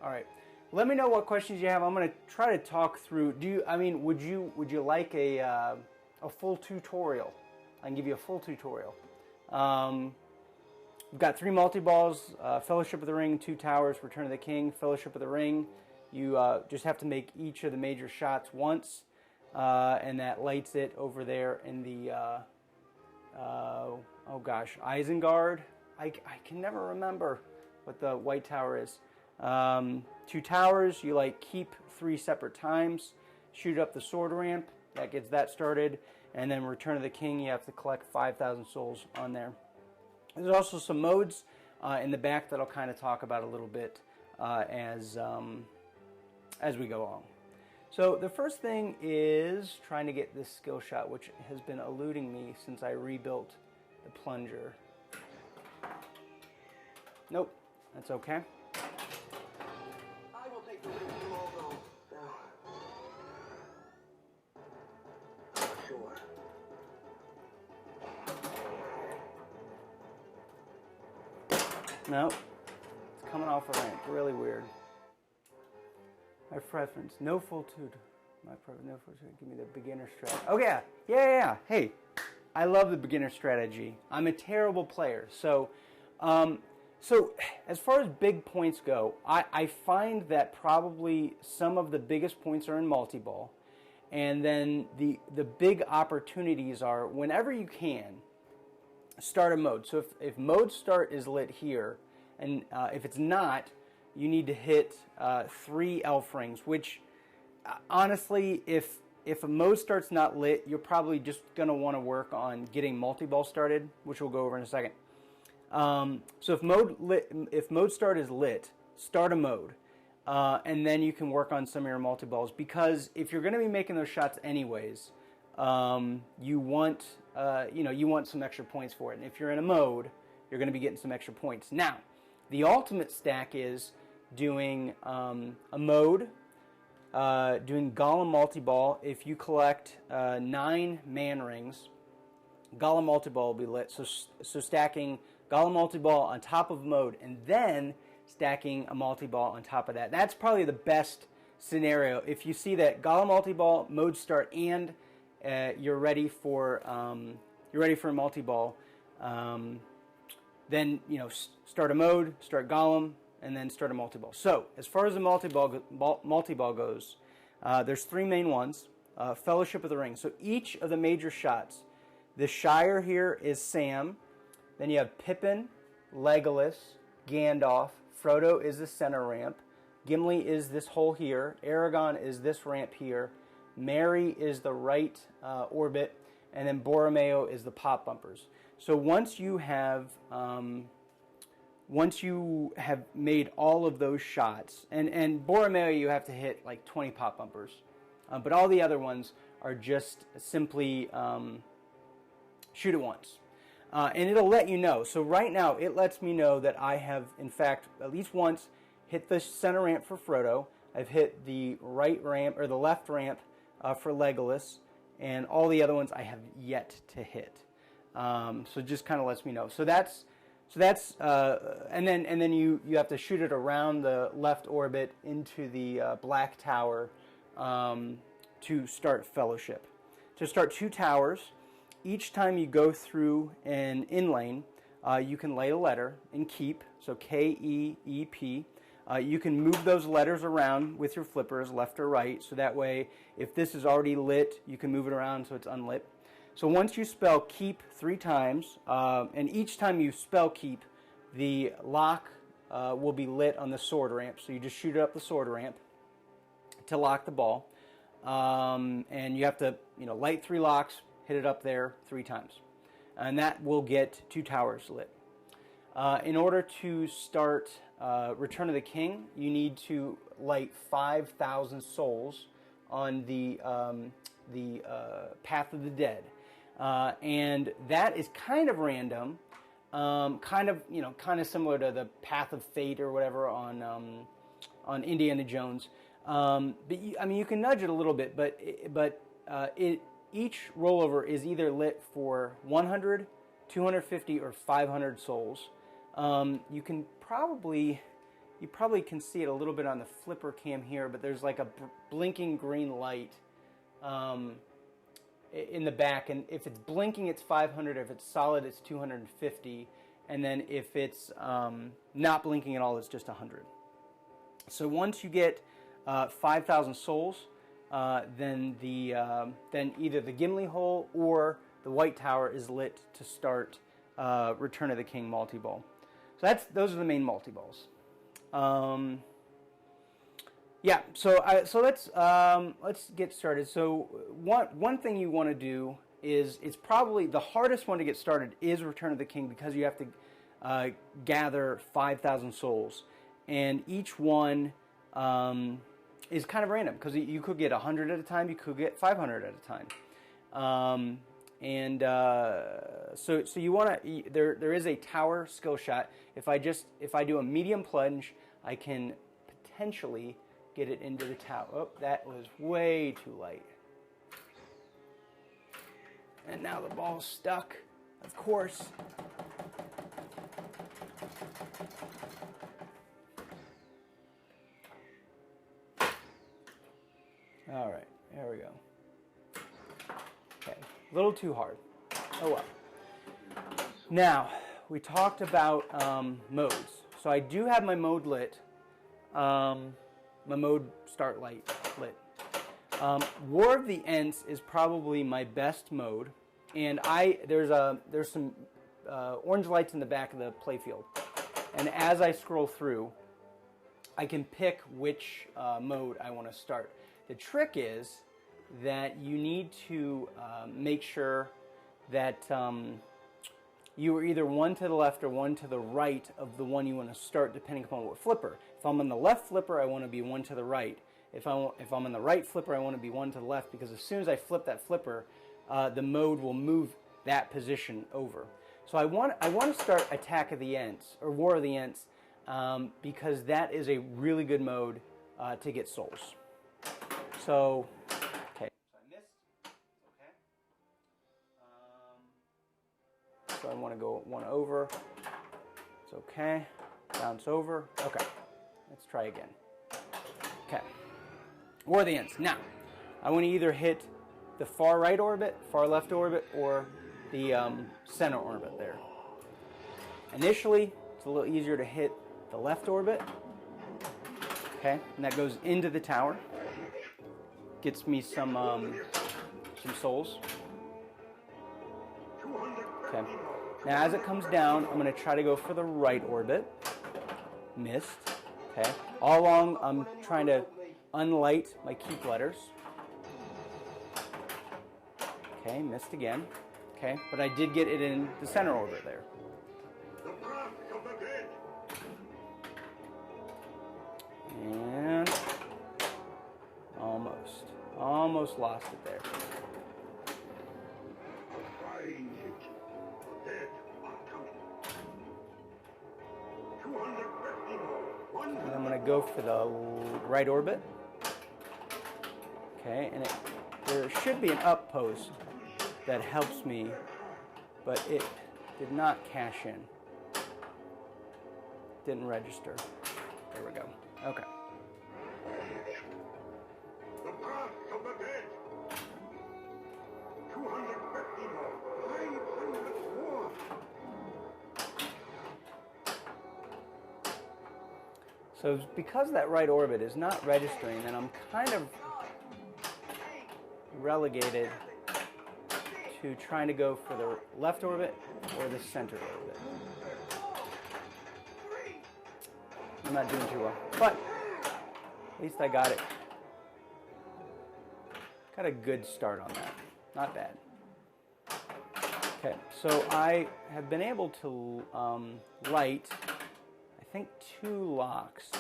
all right. Let me know what questions you have. I'm gonna try to talk through. Would you like a full tutorial? I can give you a full tutorial. We've got 3 multi-balls, Fellowship of the Ring, 2 towers, Return of the King, Fellowship of the Ring. You just have to make each of the major shots once, and that lights it over there in the, Isengard. I can never remember what the white tower is. 2 towers, you keep 3 separate times, shoot up the sword ramp, that gets that started, and then Return of the King, you have to collect 5,000 souls on there. There's also some modes in the back that I'll kind of talk about a little bit as we go along. So the first thing is trying to get this skill shot, which has been eluding me since I rebuilt the plunger. Nope, that's okay. I will take the ring to Moldo. Now. Sure. No, it's coming off a ramp. Really weird. My preference, no full tutor. My preference, no full tutor. Give me the beginner strategy. Oh yeah. Hey, I love the beginner strategy. I'm a terrible player, so as far as big points go, I find that probably some of the biggest points are in multi-ball, and then the big opportunities are whenever you can. Start a mode. So if mode start is lit here, and if it's not, you need to hit 3 elf rings, which honestly, if a mode start's not lit, you're probably just going to want to work on getting multi-ball started, which we'll go over in a second. So if mode start is lit, start a mode, and then you can work on some of your multi-balls, because if you're going to be making those shots anyways, you want some extra points for it. And if you're in a mode, you're going to be getting some extra points. Now, the ultimate stack is doing a mode, doing Golem multi-ball. If you collect 9 man rings, Golem multi-ball will be lit. So stacking Golem multi-ball on top of mode, and then stacking a multi-ball on top of that. That's probably the best scenario. If you see that Golem multi-ball, mode start, and you're ready for a multi-ball, then start a mode, start Golem, and then start a multi-ball. So as far as the multi-ball goes, there's 3 main ones. Fellowship of the Ring. So each of the major shots, the Shire here is Sam. Then you have Pippin, Legolas, Gandalf. Frodo is the center ramp. Gimli is this hole here. Aragorn is this ramp here. Merry is the right orbit. And then Borromeo is the pop bumpers. So once you have made all of those shots, and Borromeo you have to hit like 20 pop bumpers, but all the other ones are just simply shoot it once. And it'll let you know. So right now, it lets me know that I have, in fact, at least once hit the center ramp for Frodo. I've hit the right ramp, or the left ramp for Legolas. And all the other ones I have yet to hit. So it just kind of lets me know. And then you have to shoot it around the left orbit into the Black Tower to start Fellowship. To start 2 towers, each time you go through an in-lane, you can light a letter and keep, so K-E-E-P. You can move those letters around with your flippers, left or right, so that way, if this is already lit, you can move it around so it's unlit. So once you spell keep 3 times, and each time you spell keep, the lock will be lit on the sword ramp. So you just shoot it up the sword ramp to lock the ball. And you have to light 3 locks, hit it up there 3 times. And that will get 2 towers lit. In order to start Return of the King, you need to light 5,000 souls on the Path of the Dead. And that is kind of random, kind of similar to the Path of Fate or whatever on Indiana Jones. But you can nudge it a little bit, but each rollover is either lit for 100, 250, or 500 souls. You probably can see it a little bit on the flipper cam here, but there's like a blinking green light in the back, and if it's blinking, it's 500. If it's solid, it's 250, and then if it's not blinking at all, it's just 100. So once you get 5,000 souls, then either the Gimli hole or the White Tower is lit to start Return of the King multi-ball. So those are the main multi-balls. Yeah, so let's get started. So one thing you want to do is, it's probably the hardest one to get started, is Return of the King, because you have to gather 5,000 souls, and each one is kind of random, because you could get 100 at a time, you could get 500 at a time, so you want to. There is a tower skill shot. If I do a medium plunge, I can potentially get it into the tower. Oh, that was way too light. And now the ball's stuck, of course. All right, there we go. Okay, a little too hard. Oh well. Now, we talked about modes. So I do have my mode lit. My mode start lit. War of the Ents is probably my best mode, and there's some orange lights in the back of the playfield, and as I scroll through, I can pick which mode I want to start. The trick is that you need to make sure that you are either one to the left or one to the right of the one you want to start, depending upon what flipper. If I'm on the left flipper, I want to be one to the right. If I'm on the right flipper, I want to be one to the left, because as soon as I flip that flipper, the mode will move that position over. So I want to start Attack of the Ents, or War of the Ents, because that is a really good mode to get souls. So, okay. So I missed. Okay. So I want to go one over. It's okay. Bounce over. Okay. Let's try again. Okay. War of the Ents. Now, I want to either hit the far right orbit, far left orbit, or the center orbit there. Initially, it's a little easier to hit the left orbit. Okay, and that goes into the tower. Gets me some souls. Okay. Now as it comes down, I'm going to try to go for the right orbit. Missed. Okay. All along, I'm trying to unlight my keep letters. Okay, missed again. Okay, but I did get it in the center orbit there. And almost lost it there. And I'm going to go for the right orbit. Okay, and there should be an up post that helps me, but it did not cash in. Didn't register. There we go. Okay. The path of the dead. 250 more. 500 more. So because that right orbit is not registering, then I'm kind of relegated to trying to go for the left orbit or the center orbit. I'm not doing too well, but at least I got it. Got a good start on that. Not bad. Okay, so I have been able to light, I think, 2 locks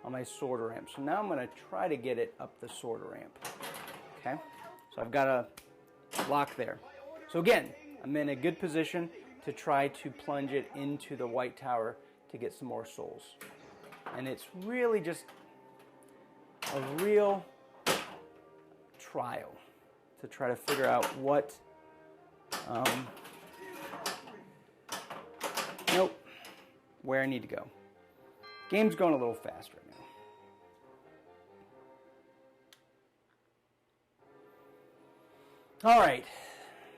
on my sorter ramp. So now I'm going to try to get it up the sorter ramp. Okay, so I've got a lock there. So again, I'm in a good position to try to plunge it into the white tower to get some more souls. And it's really just a real trial to try to figure out what, where I need to go. Game's going a little fast right now. All right,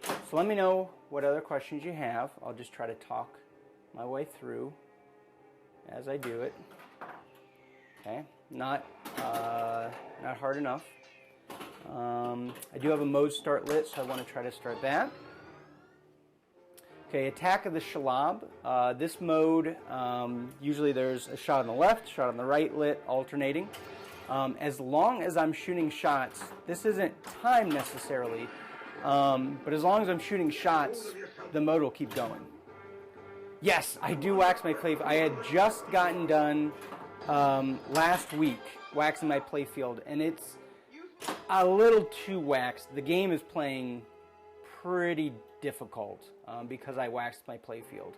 so let me know what other questions you have. I'll just try to talk my way through as I do it. Okay, not hard enough. I do have a mode start lit, so I want to try to start that. Okay, Attack of the Shalab. This mode, usually there's a shot on the left, shot on the right lit, alternating. As long as I'm shooting shots, this isn't timed necessarily, but as long as I'm shooting shots, the mode will keep going. Yes, I do wax my play. I had just gotten done last week waxing my playfield, and it's a little too waxed. The game is playing pretty difficult because I waxed my playfield.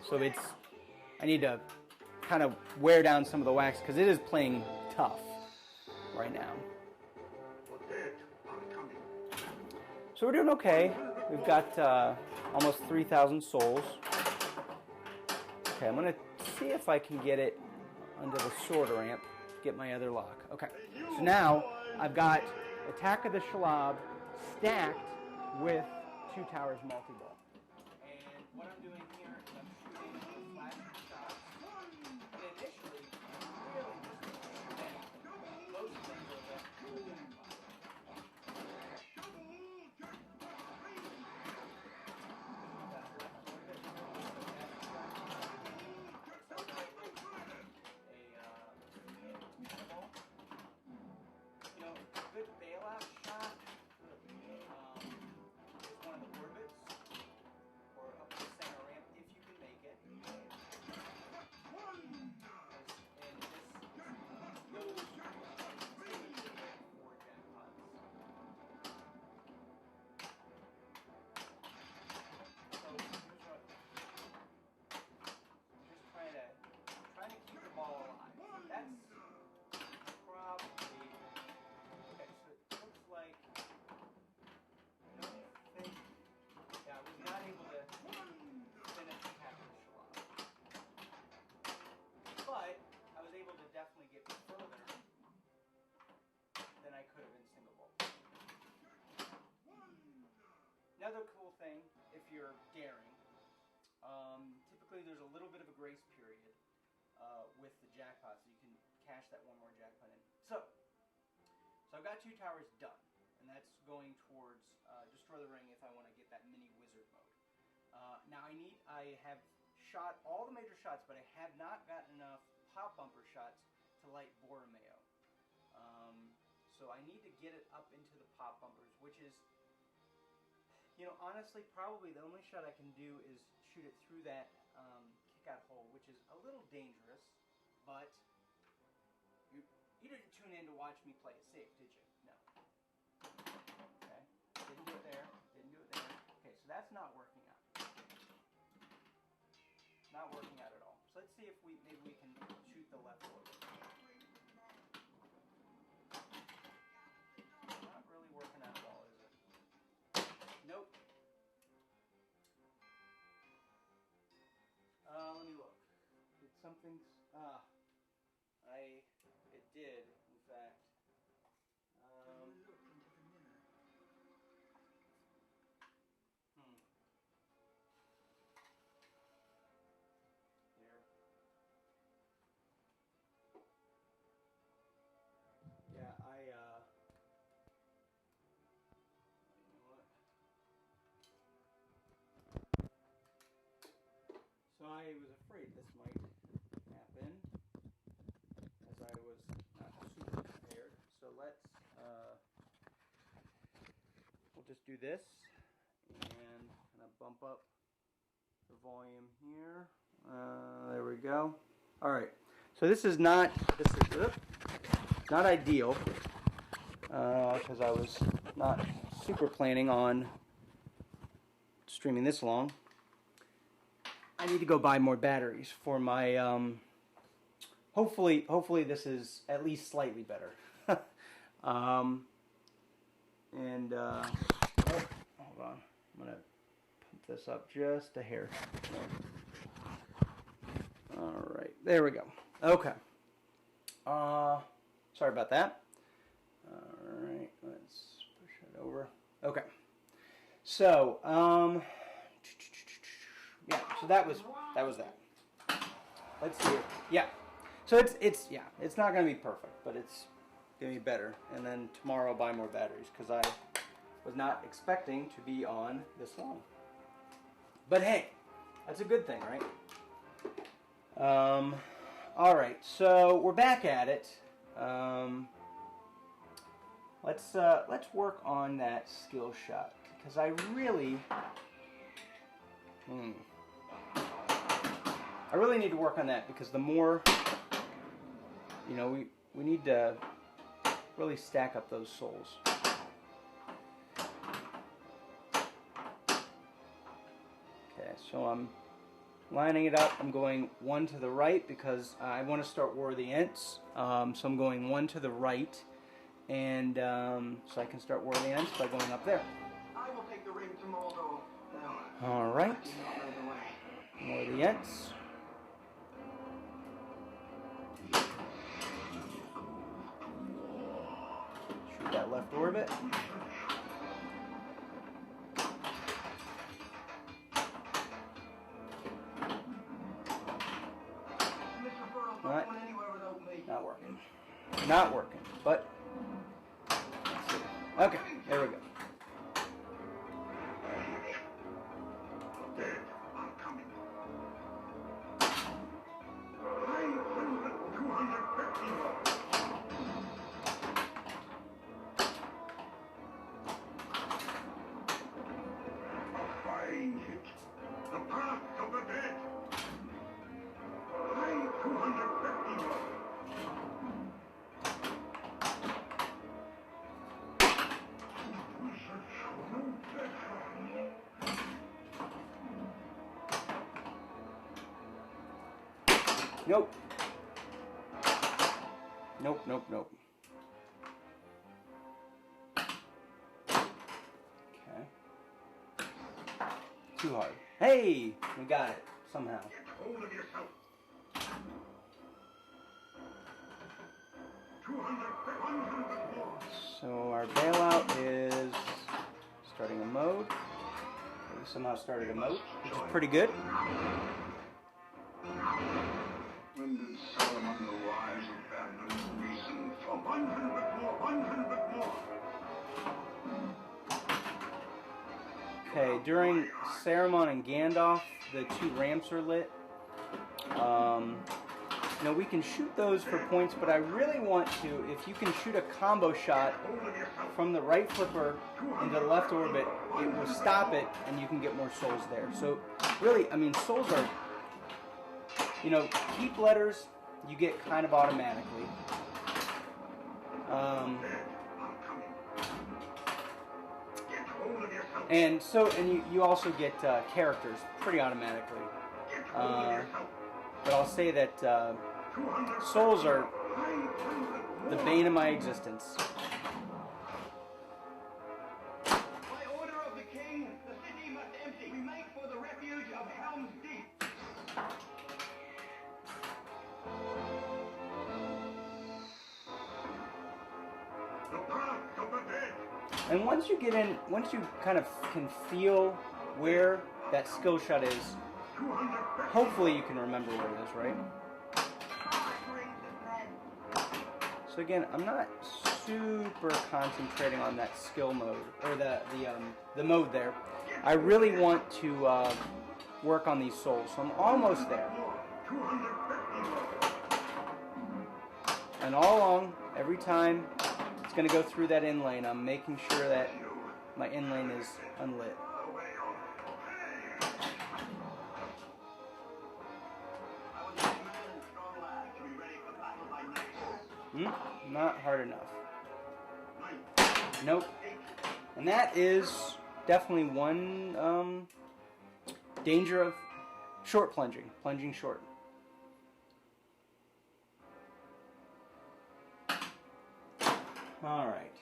So I need to kind of wear down some of the wax because it is playing tough right now. So we're doing okay. We've got almost 3,000 souls. Okay, I'm going to see if I can get it under the sorter ramp, get my other lock. Okay, so now I've got Attack of the Shalab stacked with 2 towers multi-ball. And what I'm doing here is I'm shooting a flash shot. And initially, really just most of them were the jackpot. another cool thing, if you're daring, typically there's a little bit of a grace period with the jackpot, so you can cash that one more jackpot in. So I've got 2 towers done, and that's going towards Destroy the Ring if I want to get that mini wizard mode. Now I have shot all the major shots, but I have not gotten enough pop bumper shots to light Borromeo. So I need to get it up into the pop bumpers, which is, you know, honestly, probably the only shot I can do is shoot it through that kick-out hole, which is a little dangerous, but you didn't tune in to watch me play it safe, did you? No. Okay. Didn't do it there. Didn't do it there. Okay, so that's not working out. Not working out at all. So let's see if maybe we can shoot the left hole. Not really working out at all, is it? Nope. Let me look. Did something? It did, in fact. Here. Yeah, you know what? So I was afraid this might happen, as I was not super prepared. So let's, we'll just do this, and kind of bump up the volume here. There we go. All right. So this is not ideal, because I was not super planning on streaming this long. I need to go buy more batteries for my, hopefully this is at least slightly better. Oh, hold on. I'm going to pump this up just a hair. Alright, there we go. Okay. Sorry about that. Alright, let's push it over. Okay. So, yeah, so that was that. Let's see it. Yeah. So it's not going to be perfect, but it's going to be better. And then tomorrow I'll buy more batteries, because I was not expecting to be on this long. But hey, that's a good thing, right? Alright, so we're back at it. Let's work on that skill shot, because I really need to work on that, because the more, you know, we need to really stack up those souls. Okay, so I'm lining it up. I'm going 1 to the right because I want to start War of the Ents. So I'm going 1 to the right, and so I can start War of the Ents by going up there. I will take the ring to Moldo. No. All right. I do not know the way. War of the Ents. Shoot that left orbit. Alright, not working. Not working, but let's see. Okay, there we go. I'm coming. 250. Find it. The path of the dead. 250. Nope. Nope, nope, nope. Okay. Too hard. Hey! We got it. Somehow. Get hold of yourself. 200. So our bailout is starting a mode. We somehow started a mode, which is pretty good. When did Solomon the Wise abandon reason for 100 more, 100 more? Okay, during Saruman and Gandalf, the 2 ramps are lit. You know, we can shoot those for points, but I really want to, if you can shoot a combo shot from the right flipper into the left orbit, it will stop it, and you can get more souls there. So, really, I mean, souls are, you know, keep letters, you get kind of automatically. And you also get characters pretty automatically. But I'll say that souls are the bane of my existence. By order of the king, the city must empty. We make for the refuge of Helm's Deep. And once you get in, once you kind of can feel where that skill shot is, hopefully you can remember where it is, right? So again, I'm not super concentrating on that skill mode, or the mode there. I really want to work on these souls, so I'm almost there. And all along, every time it's going to go through that in lane, I'm making sure that my in lane is unlit. Not hard enough. Nope. And that is definitely one danger of short plunging short. Alright.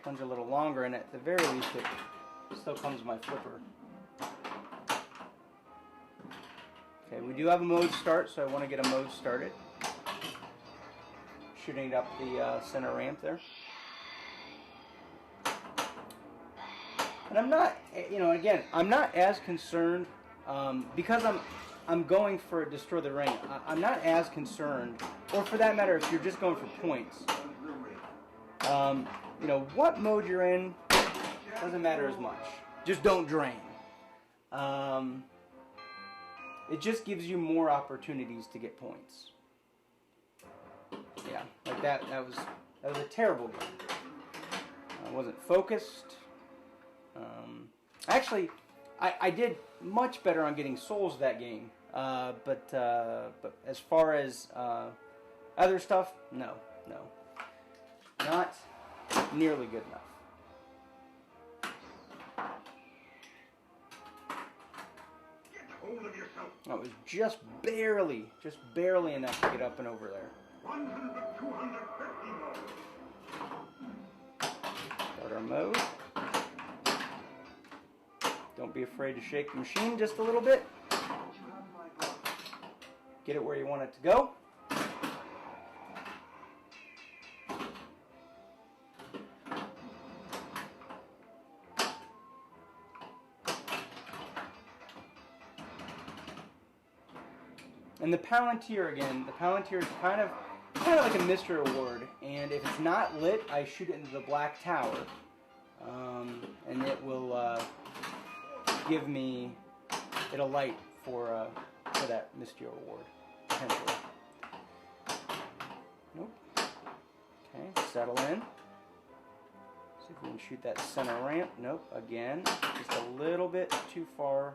Plunge a little longer, and at the very least it still comes my flipper. Okay, we do have a mode start, so I want to get a mode started. Shooting up the center ramp there. And I'm not, you know, again, I'm not as concerned, because I'm going for Destroy the Ring. I'm not as concerned, or for that matter, if you're just going for points. You know, what mode you're in doesn't matter as much. Just don't drain. It just gives you more opportunities to get points. Yeah, like that was a terrible game. I wasn't focused. Actually, I did much better on getting souls that game. But as far as other stuff, no, not nearly good enough. It was just barely enough to get up and over there. Start our mode. Don't be afraid to shake the machine just a little bit. Get it where you want it to go. And the Palantir again, the Palantir is kind of like a mystery award, and if it's not lit, I shoot it into the black tower, and it will give me it a light for that mystery award, potentially. Nope. Okay, settle in. See if we can shoot that center ramp. Nope, again, just a little bit too far.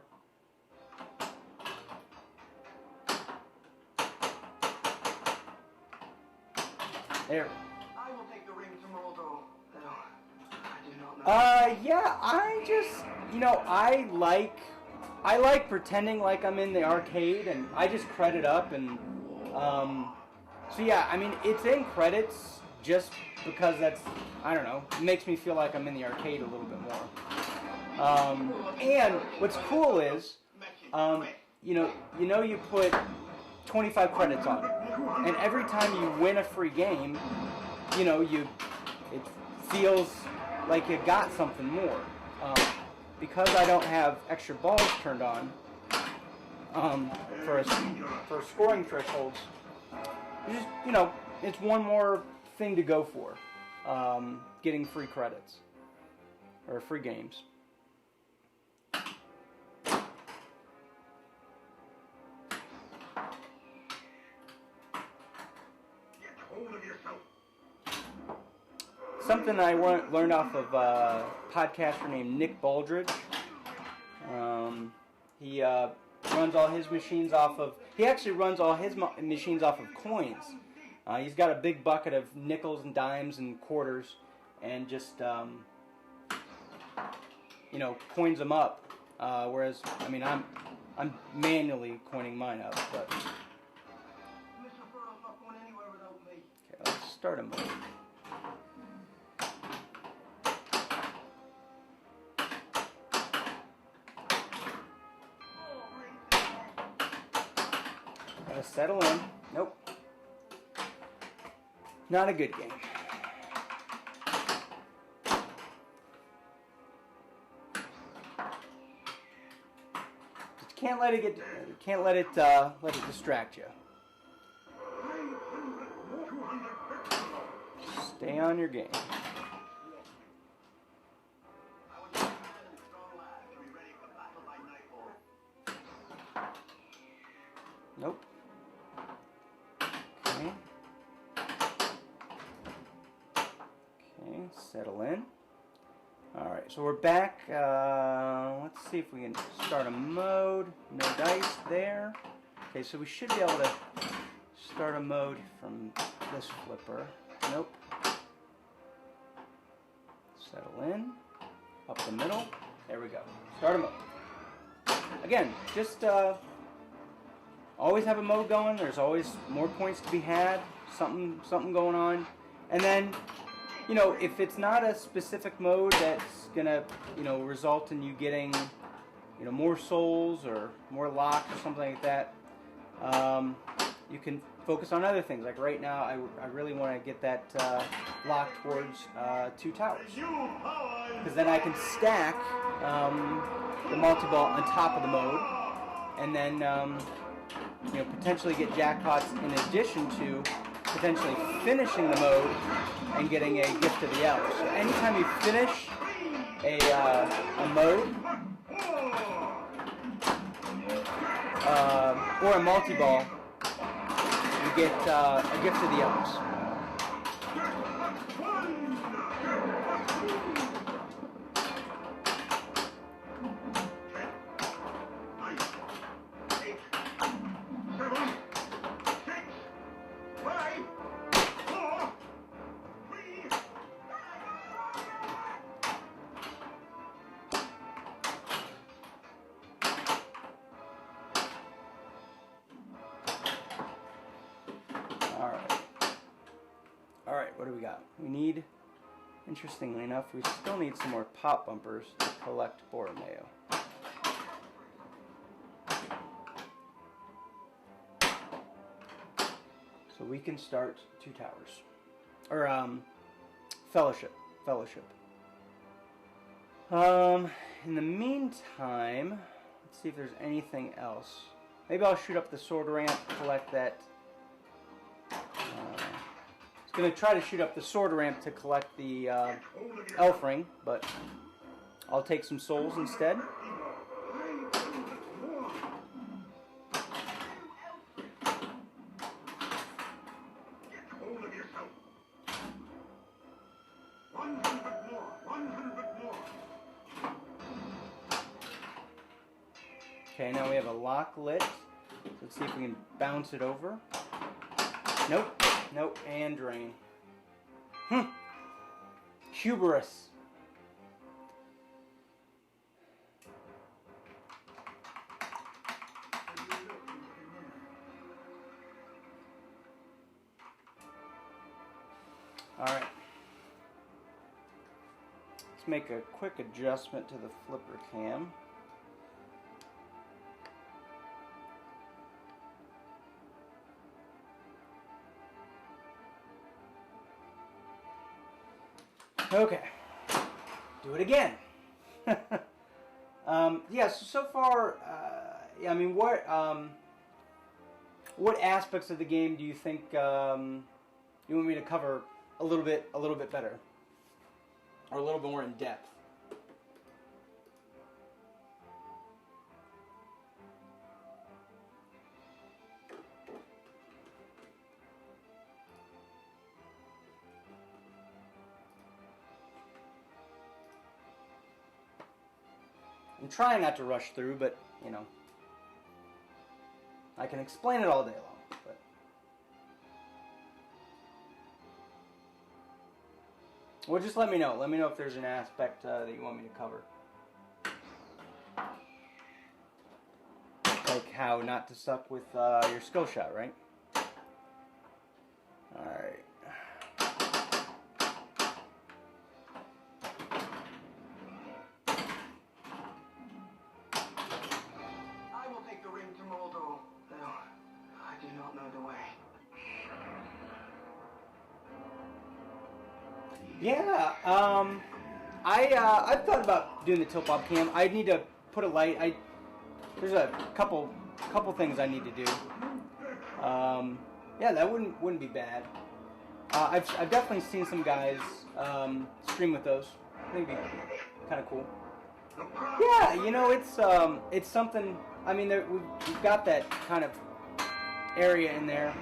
There. I will take the ring to Mordor. No, I do not know. Yeah, I just, you know, I like pretending like I'm in the arcade, and I just credit up, and, so yeah, I mean, it's in credits just because that's, I don't know, it makes me feel like I'm in the arcade a little bit more. And what's cool is, you put 25 credits on it. And every time you win a free game, it feels like you got something more. because I don't have extra balls turned on for scoring thresholds, just, you know, it's one more thing to go for, getting free credits or free games. Something I learned off of a podcaster named Nick Baldridge. He runs all his machines off of. He actually runs all his machines off of coins. He's got a big bucket of nickels and dimes and quarters, and just you know, coins them up. Whereas, I mean, I'm manually coining mine up. But okay, let's start a mode. Gotta settle in. Nope. Not a good game. Just can't let it let it distract you. Stay on your game. Nope. Okay. Okay, settle in. Alright, so we're back. Let's see if we can start a mode. No dice there. Okay, so we should be able to start a mode from this flipper. Nope. Settle in. Up the middle. There we go. Start a mode. Again, just always have a mode going. There's always more points to be had. Something going on. And then, you know, if it's not a specific mode that's gonna, you know, result in you getting, you know, more souls or more locks or something like that, you can focus on other things. Like right now, I really want to get that lock towards 2 towers, because then I can stack the multi-ball on top of the mode, and then you know, potentially get jackpots in addition to potentially finishing the mode and getting a gift of the elves. So anytime you finish a mode or a multi-ball, you get a gift of the elves. Alright, what do we got? We need, interestingly enough, we still need some more pop bumpers to collect Borromeo. So we can start 2 towers. Or, Fellowship. In the meantime, let's see if there's anything else. Maybe I'll shoot up the sword ramp, collect that. I was going to try to shoot up the sword ramp to collect the elf ring, but I'll take some souls instead. Okay, now we have a lock lit. Let's see if we can bounce it over. Nope. Nope. And drain. Hubris. Alright. Let's make a quick adjustment to the flipper cam. Okay, do it again. Yeah. So far, I mean, what aspects of the game do you think you want me to cover a little bit better, or a little bit more in depth? I'm trying not to rush through, but you know, I can explain it all day long. But well, just let me know. Let me know if there's an aspect that you want me to cover. Like how not to suck with your skill shot, right? Alright. I will take the ring to Moldo. Though I do not know the way. Yeah, I've thought about doing the tilt bob cam. I need to put a light. There's a couple things I need to do. Yeah, that wouldn't be bad. I've definitely seen some guys stream with those. I think it'd be kind of cool. Yeah, you know, it's something. I mean, we've got that kind of area in there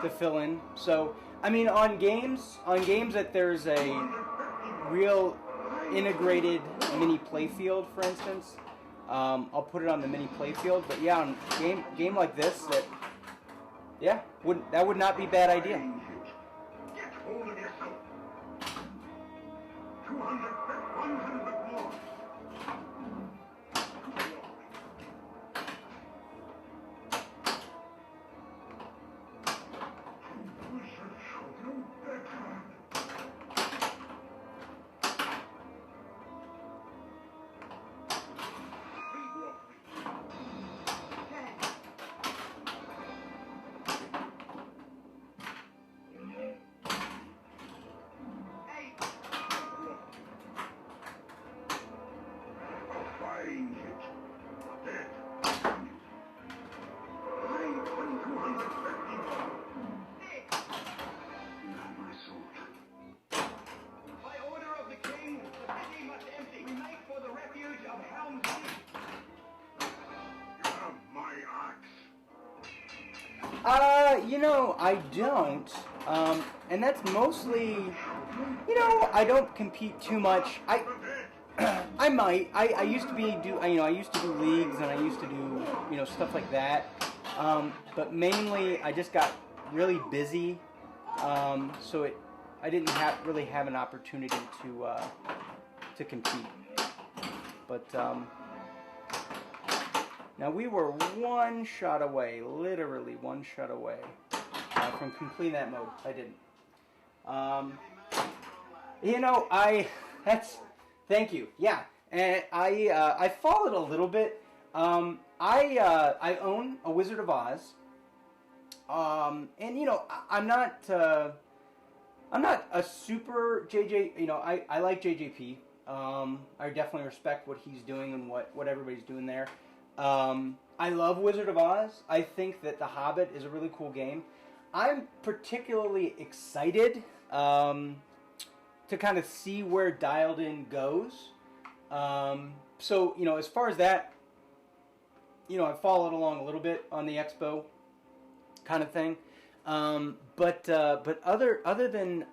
to fill in. So, I mean, on games that there's a real integrated mini playfield, for instance, I'll put it on the mini playfield. But yeah, on game like this, that would not be a bad idea. Get hold of yourself. 200, 100 more. We should show you better. Find it. Dead. I want 250 more. Not my sword. By order of the king, the city must empty. We make for the refuge of Helm's Deep. You have my axe. You know, I don't. And that's mostly, you know, I don't compete too much. I might. I used to I used to do leagues and I used to do, you know, stuff like that. But mainly I just got really busy. So I didn't really have an opportunity to compete. But now we were one shot away, literally one shot away from completing that mode. I didn't. You know, thank you. Yeah, and I followed a little bit. I own a Wizard of Oz. And you know, I'm not a super JJ. You know, I like JJP. I definitely respect what he's doing and what everybody's doing there. I love Wizard of Oz. I think that The Hobbit is a really cool game. I'm particularly excited to kind of see where Dialed In goes. So, you know, as far as that, you know, I've followed along a little bit on the expo kind of thing. But other than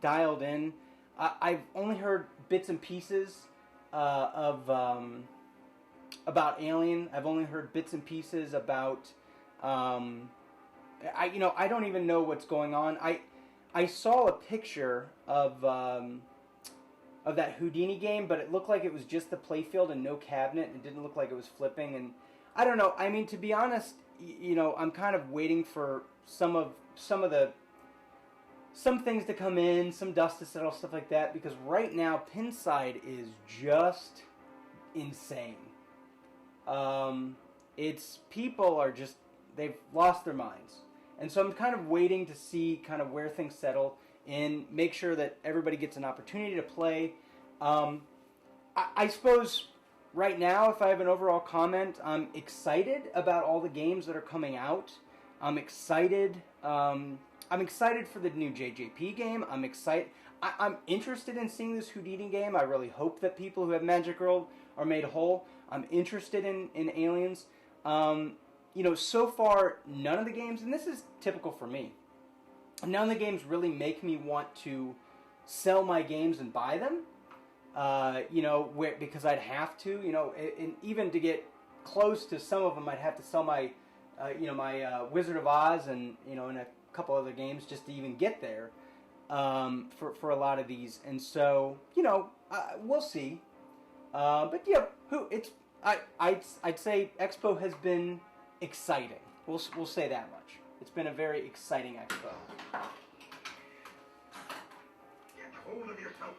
Dialed In, I've only heard bits and pieces of about Alien. I've only heard bits and pieces about I don't even know what's going on. I saw a picture of that Houdini game, but it looked like it was just the playfield and no cabinet. It didn't look like it was flipping, and I don't know. I mean, to be honest, you know, I'm kind of waiting for some things to come in, some dust to settle, stuff like that, because right now Pinside is just insane. People are just, they've lost their minds. And so I'm kind of waiting to see kind of where things settle and make sure that everybody gets an opportunity to play. I suppose right now, if I have an overall comment, I'm excited about all the games that are coming out. I'm excited. I'm excited for the new JJP game. I'm excited. I'm interested in seeing this Houdini game. I really hope that people who have Magic World are made whole. I'm interested in Aliens. So far, none of the games, and this is typical for me, none of the games really make me want to sell my games and buy them. Because I'd have to, and even to get close to some of them, I'd have to sell my, my Wizard of Oz and, and a couple other games just to even get there. For a lot of these, and so we'll see. But yeah, I'd say Expo has been exciting. We'll say that much. It's been a very exciting Expo. Get hold of yourself.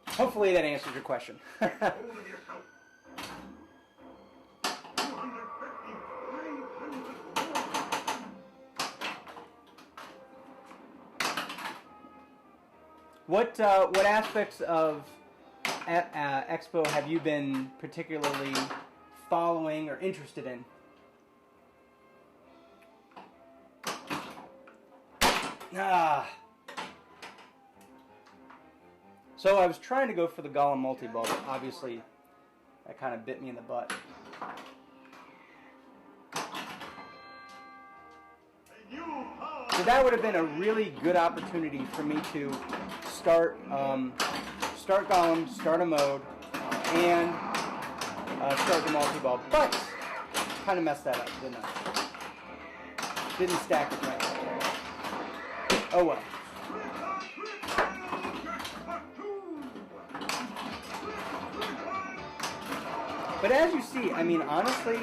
Hopefully that answers your question. Get hold of yourself. 250, 500 What aspects of Expo have you been particularly following or interested in? So I was trying to go for the Golem multi-ball, but obviously that kind of bit me in the butt. So that would have been a really good opportunity for me to start Golem, start a mode, and start the multi-ball. But kind of messed that up, didn't I? Didn't stack it right. Oh well. But as you see, I mean, honestly,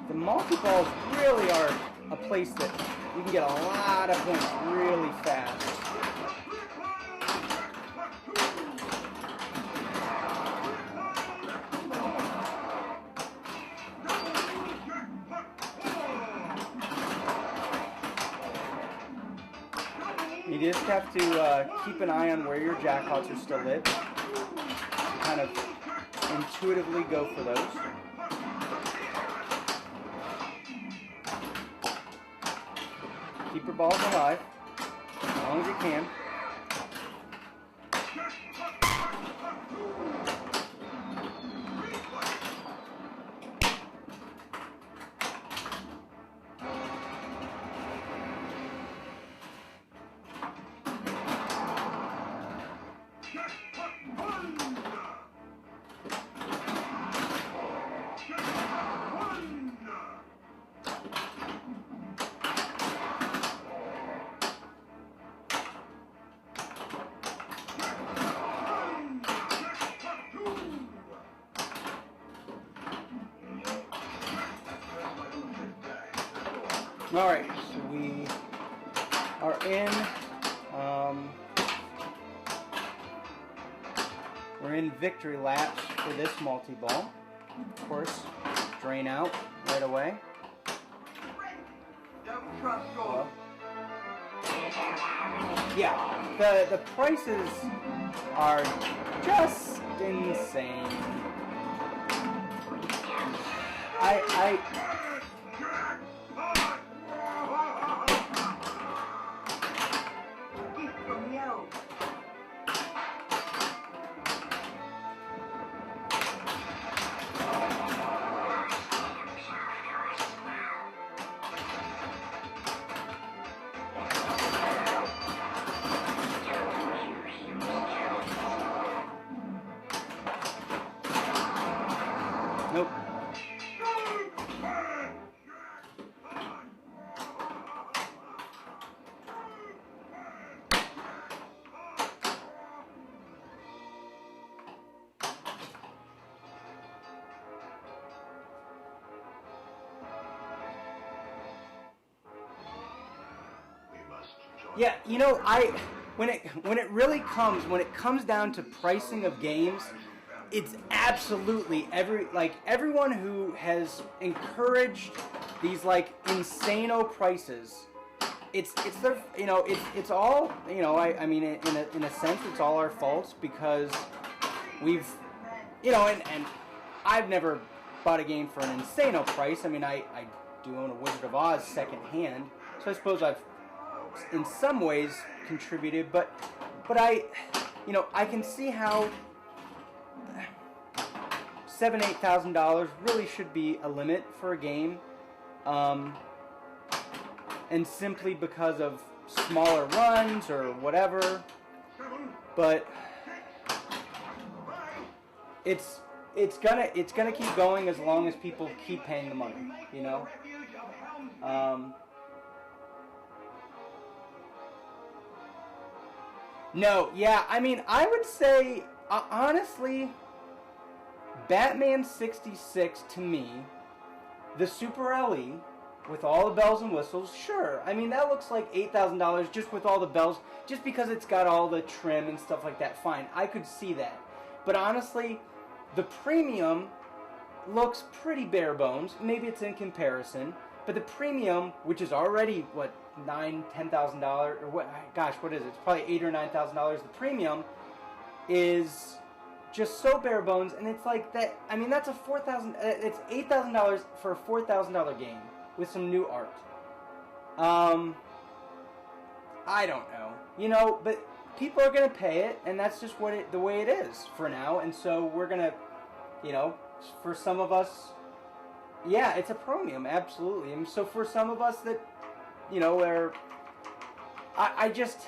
the multi-balls really are a place that you can get a lot of points really fast. You just have to keep an eye on where your jackpots are still lit. Kind of intuitively go for those. Keep your balls alive as long as you can. Alright, so we are in, we're in victory laps for this multi-ball. Of course, drain out right away. Don't trust gold. Yeah, the prices are just insane. Nope. Yeah, you know, when it comes down to pricing of games, it's absolutely everyone who has encouraged these like insano prices. It's their, it's all, I mean in a sense it's all our fault because we've, you know, and I've never bought a game for an insane price. I mean, I do own a Wizard of Oz second hand, so I suppose I've in some ways contributed, but I, you know, I can see how $7,000-8,000 really should be a limit for a game, and simply because of smaller runs or whatever, but it's gonna keep going as long as people keep paying the money, you know. No, yeah, I mean, I would say honestly, Batman 66 to me, the Super LE with all the bells and whistles, sure. I mean, that looks like $8,000 just with all the bells, just because it's got all the trim and stuff like that. Fine, I could see that. But honestly, the premium looks pretty bare bones. Maybe it's in comparison, but the premium, which is already what, $9,000-10,000 or what? Gosh, what is it? It's probably $8,000 or $9,000. The premium is just so bare bones, and it's like that. I mean, that's a it's $8,000 for a $4,000 game with some new art. I don't know, you know, but people are gonna pay it, and that's just the way it is for now. And so we're gonna, you know, for some of us, yeah, it's a premium, absolutely. And so for some of us that, you know, where I just,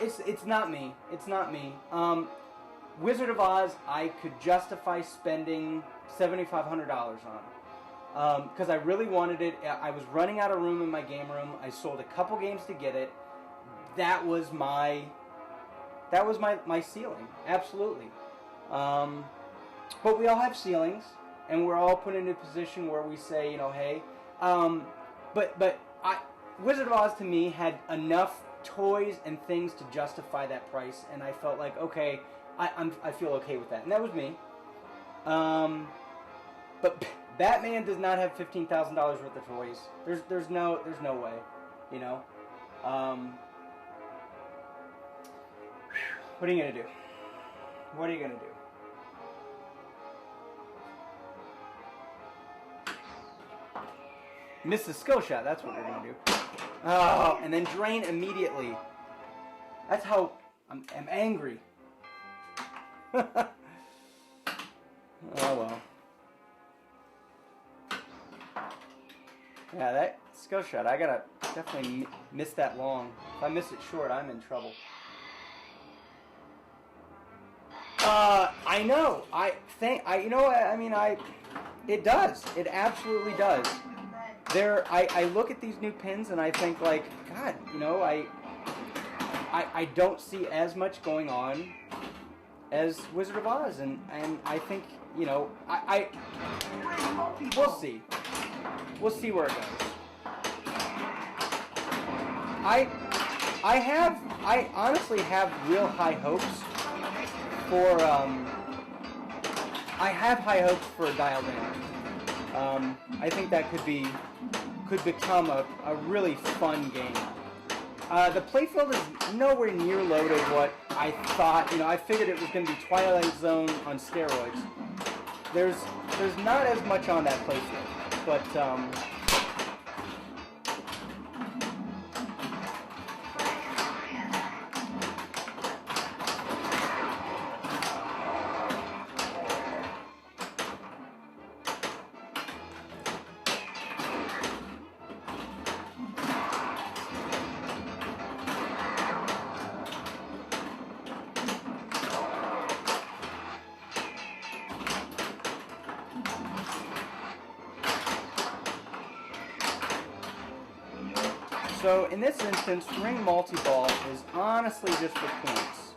it's not me. It's not me. Wizard of Oz, I could justify spending $7,500 on, because I really wanted it. I was running out of room in my game room. I sold a couple games to get it. That was my ceiling, absolutely. But we all have ceilings, and we're all put in a position where we say, you know, hey, but Wizard of Oz to me had enough toys and things to justify that price, and I felt like, okay, I feel okay with that, and that was me. But Batman does not have $15,000 worth of toys. There's no way, you know. What are you gonna do? What are you gonna do? Miss the skill shot, that's what we're gonna do. Oh, and then drain immediately. That's how I'm angry. Oh well. Yeah, that skill shot, I gotta definitely miss that long. If I miss it short, I'm in trouble. I know. You know what? I mean, it does. It absolutely does. I look at these new pins and I think, like, God, you know, I don't see as much going on as Wizard of Oz, and I think, you know, we'll see. We'll see where it goes. I honestly have real high hopes for, I have high hopes for Dialed In. I think that could become a really fun game. The playfield is nowhere near loaded what I thought. You know, I figured it was going to be Twilight Zone on steroids. There's not as much on that playfield, but so in this instance, ring multi-ball is honestly just for points.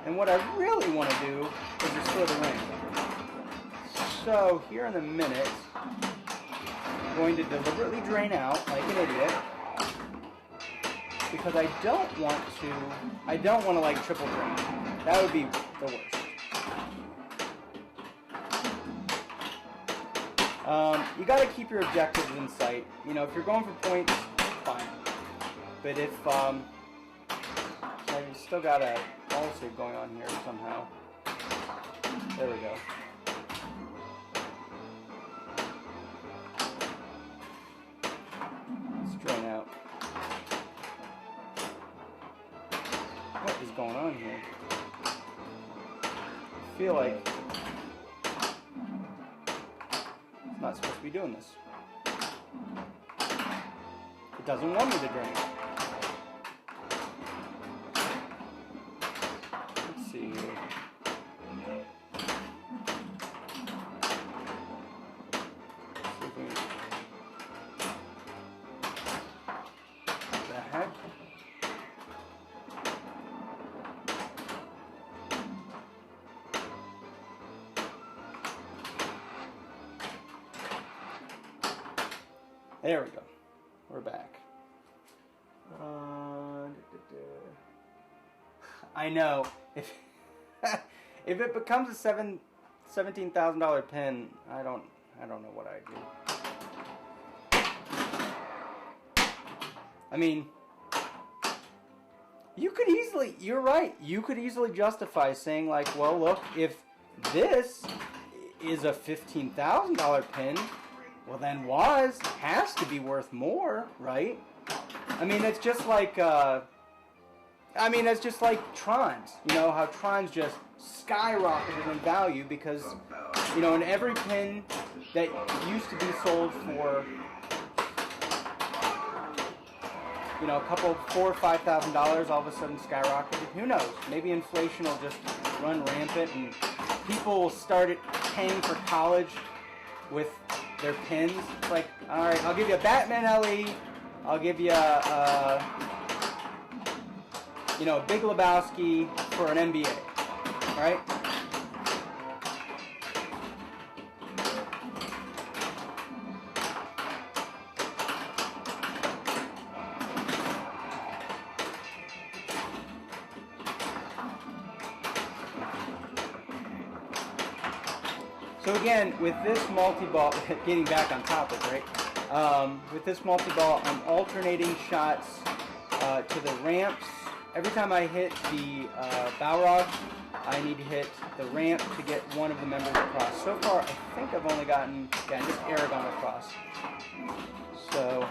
And what I really want to do is restore the ring. So here in a minute, I'm going to deliberately drain out like an idiot, because I don't want to like triple drain. That would be the worst. You got to keep your objectives in sight. You know, if you're going for points, fine. But if, so I've still got a ball save going on here somehow. There we go. Let's drain out. What is going on here? I feel like it's not supposed to be doing this. It doesn't want me to drain. Let's see here. What the heck? There we go. We're back. I know if if it becomes a $17,000 pin, I don't know what I'd do. I mean, you could easily, you're right, you could easily justify saying like, well, look, if this is a $15,000 pin, well then Waz has to be worth more, right? I mean, it's just like, it's just like Trons. You know, how Trons just skyrocketed in value because, you know, in every pin that used to be sold for, you know, a couple, $4,000 or $5,000 all of a sudden skyrocketed. Who knows? Maybe inflation will just run rampant and people will start paying for college with their pins. It's like, all right, I'll give you a Batman LE. I'll give you a Big Lebowski for an NBA, right? So again, with this multi-ball, getting back on topic, right? With this multi-ball, I'm alternating shots to the ramps. Every time I hit the Balrog, I need to hit the ramp to get one of the members across. So far, I think I've only gotten, just Aragon across. So,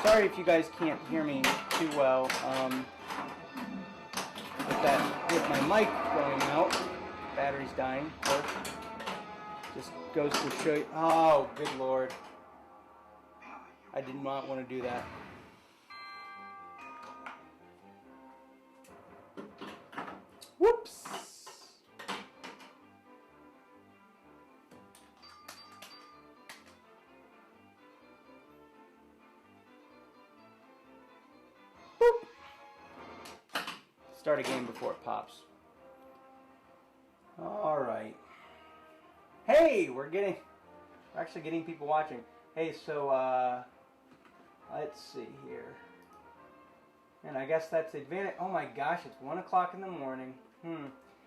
sorry if you guys can't hear me too well. With my mic going out, battery's dying. Just goes to show you. Oh, good Lord. I did not want to do that. Whoops. Boop. Start a game before it pops. All right. Hey, we're actually getting people watching. Hey, so let's see here. And I guess that's the advantage. Oh my gosh, it's 1 o'clock in the morning.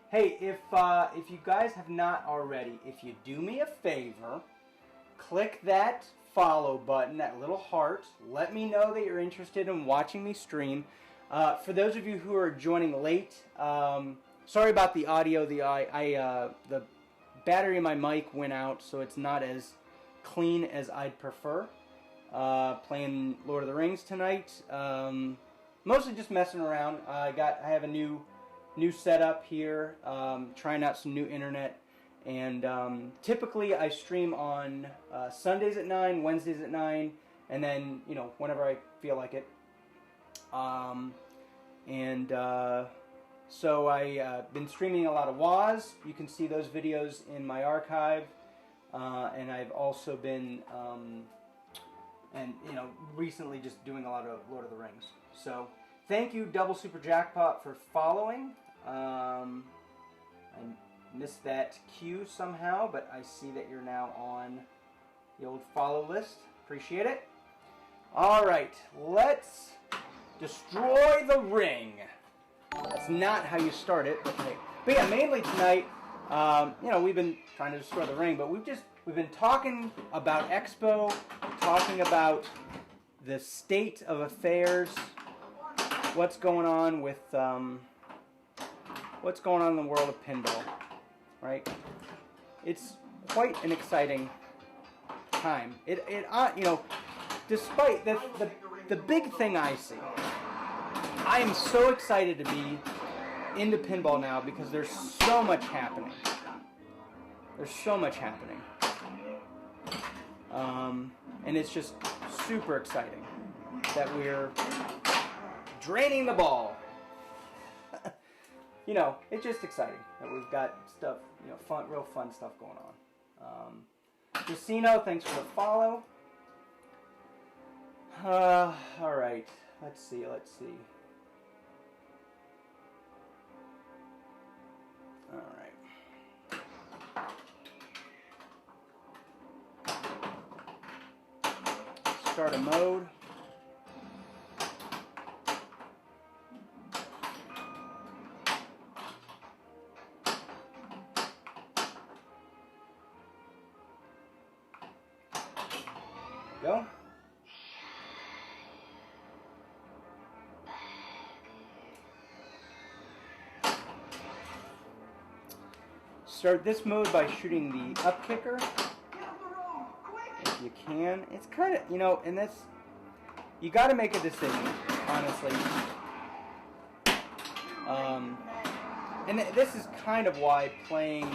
Hey, if you guys have not already, if you do me a favor, click that follow button, that little heart. Let me know that you're interested in watching me stream. For those of you who are joining late, sorry about the audio. The battery in my mic went out, so it's not as clean as I'd prefer. Playing Lord of the Rings tonight. Mostly just messing around. I have a new setup here. Trying out some new internet. And typically I stream on Sundays at 9, Wednesdays at 9, and then, whenever I feel like it. So I've been streaming a lot of Waz. You can see those videos in my archive. And I've also been, recently just doing a lot of Lord of the Rings. So thank you, Double Super Jackpot, for following. I missed that cue somehow, but I see that you're now on the old follow list. Appreciate it. All right, let's destroy the ring. That's not how you start it, but yeah, mainly tonight, we've been trying to destroy the ring, but we've been talking about Expo, talking about the state of affairs, what's going on with what's going on in the world of pinball, right? It's quite an exciting time. You know, despite the big thing I see, I am so excited to be into pinball now because there's so much happening. There's so much happening. And it's just super exciting that we're draining the ball. You know, it's just exciting that we've got stuff, you know, fun, real fun stuff going on. Casino, thanks for the follow. All right, let's see. All right. Start a mode. Go. Start this mode by shooting the up kicker. If you can. It's kind of, you know, and that's, you got to make a decision, honestly. And this is kind of why playing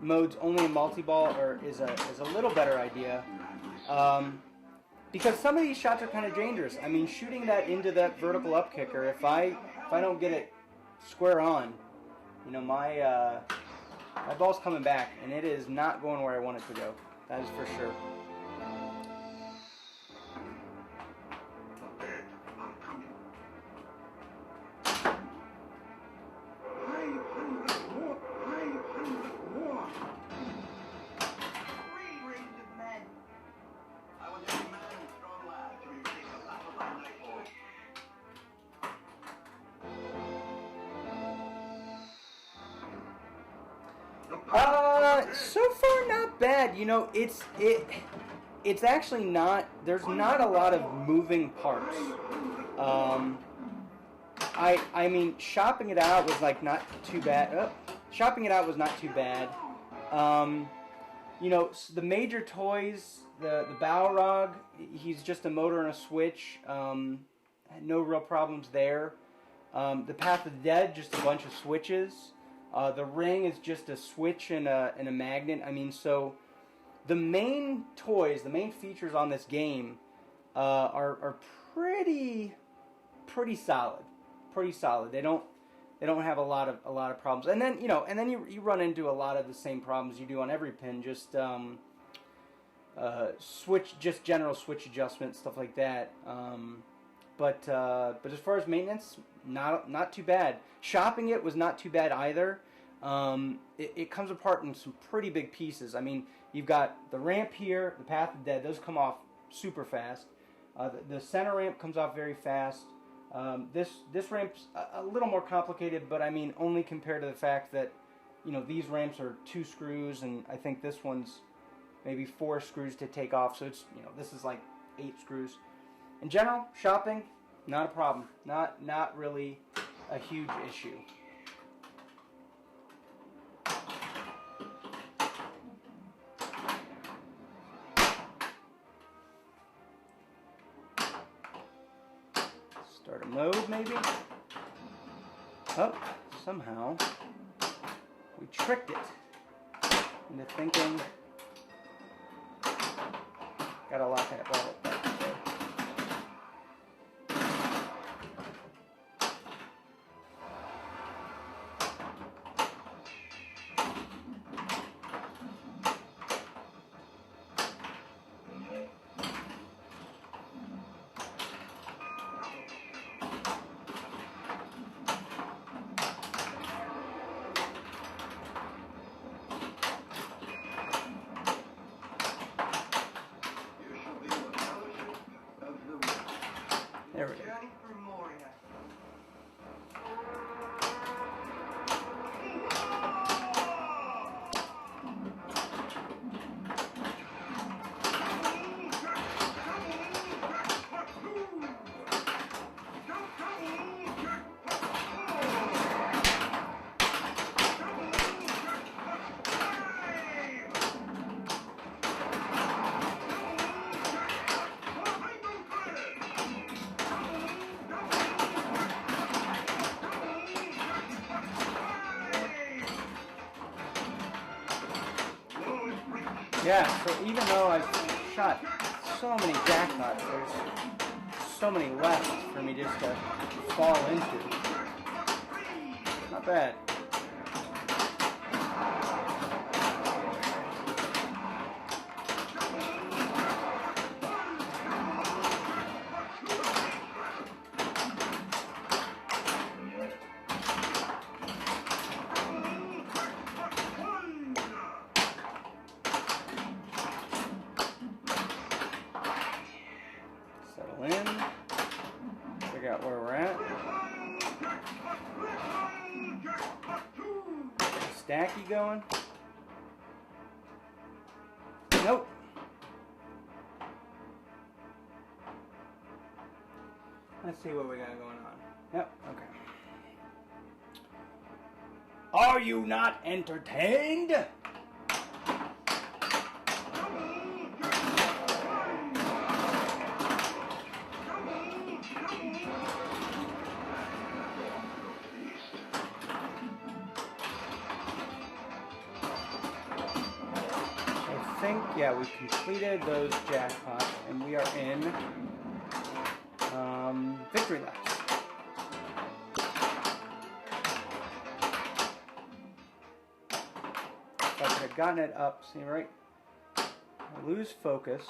modes only in multi-ball is a little better idea. Because some of these shots are kind of dangerous. I mean, shooting that into that vertical up kicker, if I don't get it square on, you know, my ball's coming back, and it is not going where I want it to go. That is for sure. So far not bad. You know, it's actually not, there's not a lot of moving parts. I mean, shopping it out was like not too bad. Shopping it out was not too bad. You know, the major toys, the Balrog, he's just a motor and a switch. No real problems there. The Path of the Dead, just a bunch of switches. The ring is just a switch and a magnet. I mean, so the main toys, the main features on this game are pretty solid. Pretty solid. They don't have a lot of problems. And then you run into a lot of the same problems you do on every pin. Just just general switch adjustment, stuff like that. But as far as maintenance, not too bad. Shopping it was not too bad either. It comes apart in some pretty big pieces. I mean, you've got the ramp here, the Path of Dead. Those come off super fast. The center ramp comes off very fast. This ramp's a little more complicated, but I mean only compared to the fact that, you know, these ramps are 2 screws, and I think this one's maybe 4 screws to take off. So it's, you know, this is like 8 screws. In general, shopping, not a problem. Not really a huge issue. Start a mode, maybe? Oh, somehow we tricked it into thinking. Gotta lock that ball up back there. There we go. Yeah, so even though I've shot so many jackpots, there's so many left for me just to fall into. Not bad. Settle in. Figure out where we're at. Stacky going? Nope. Let's see what we got going on. Yep, okay. Are you not entertained? I think, yeah, we completed those jackpots and we are in victory laps. If I could have gotten it up, see right? I lose focus.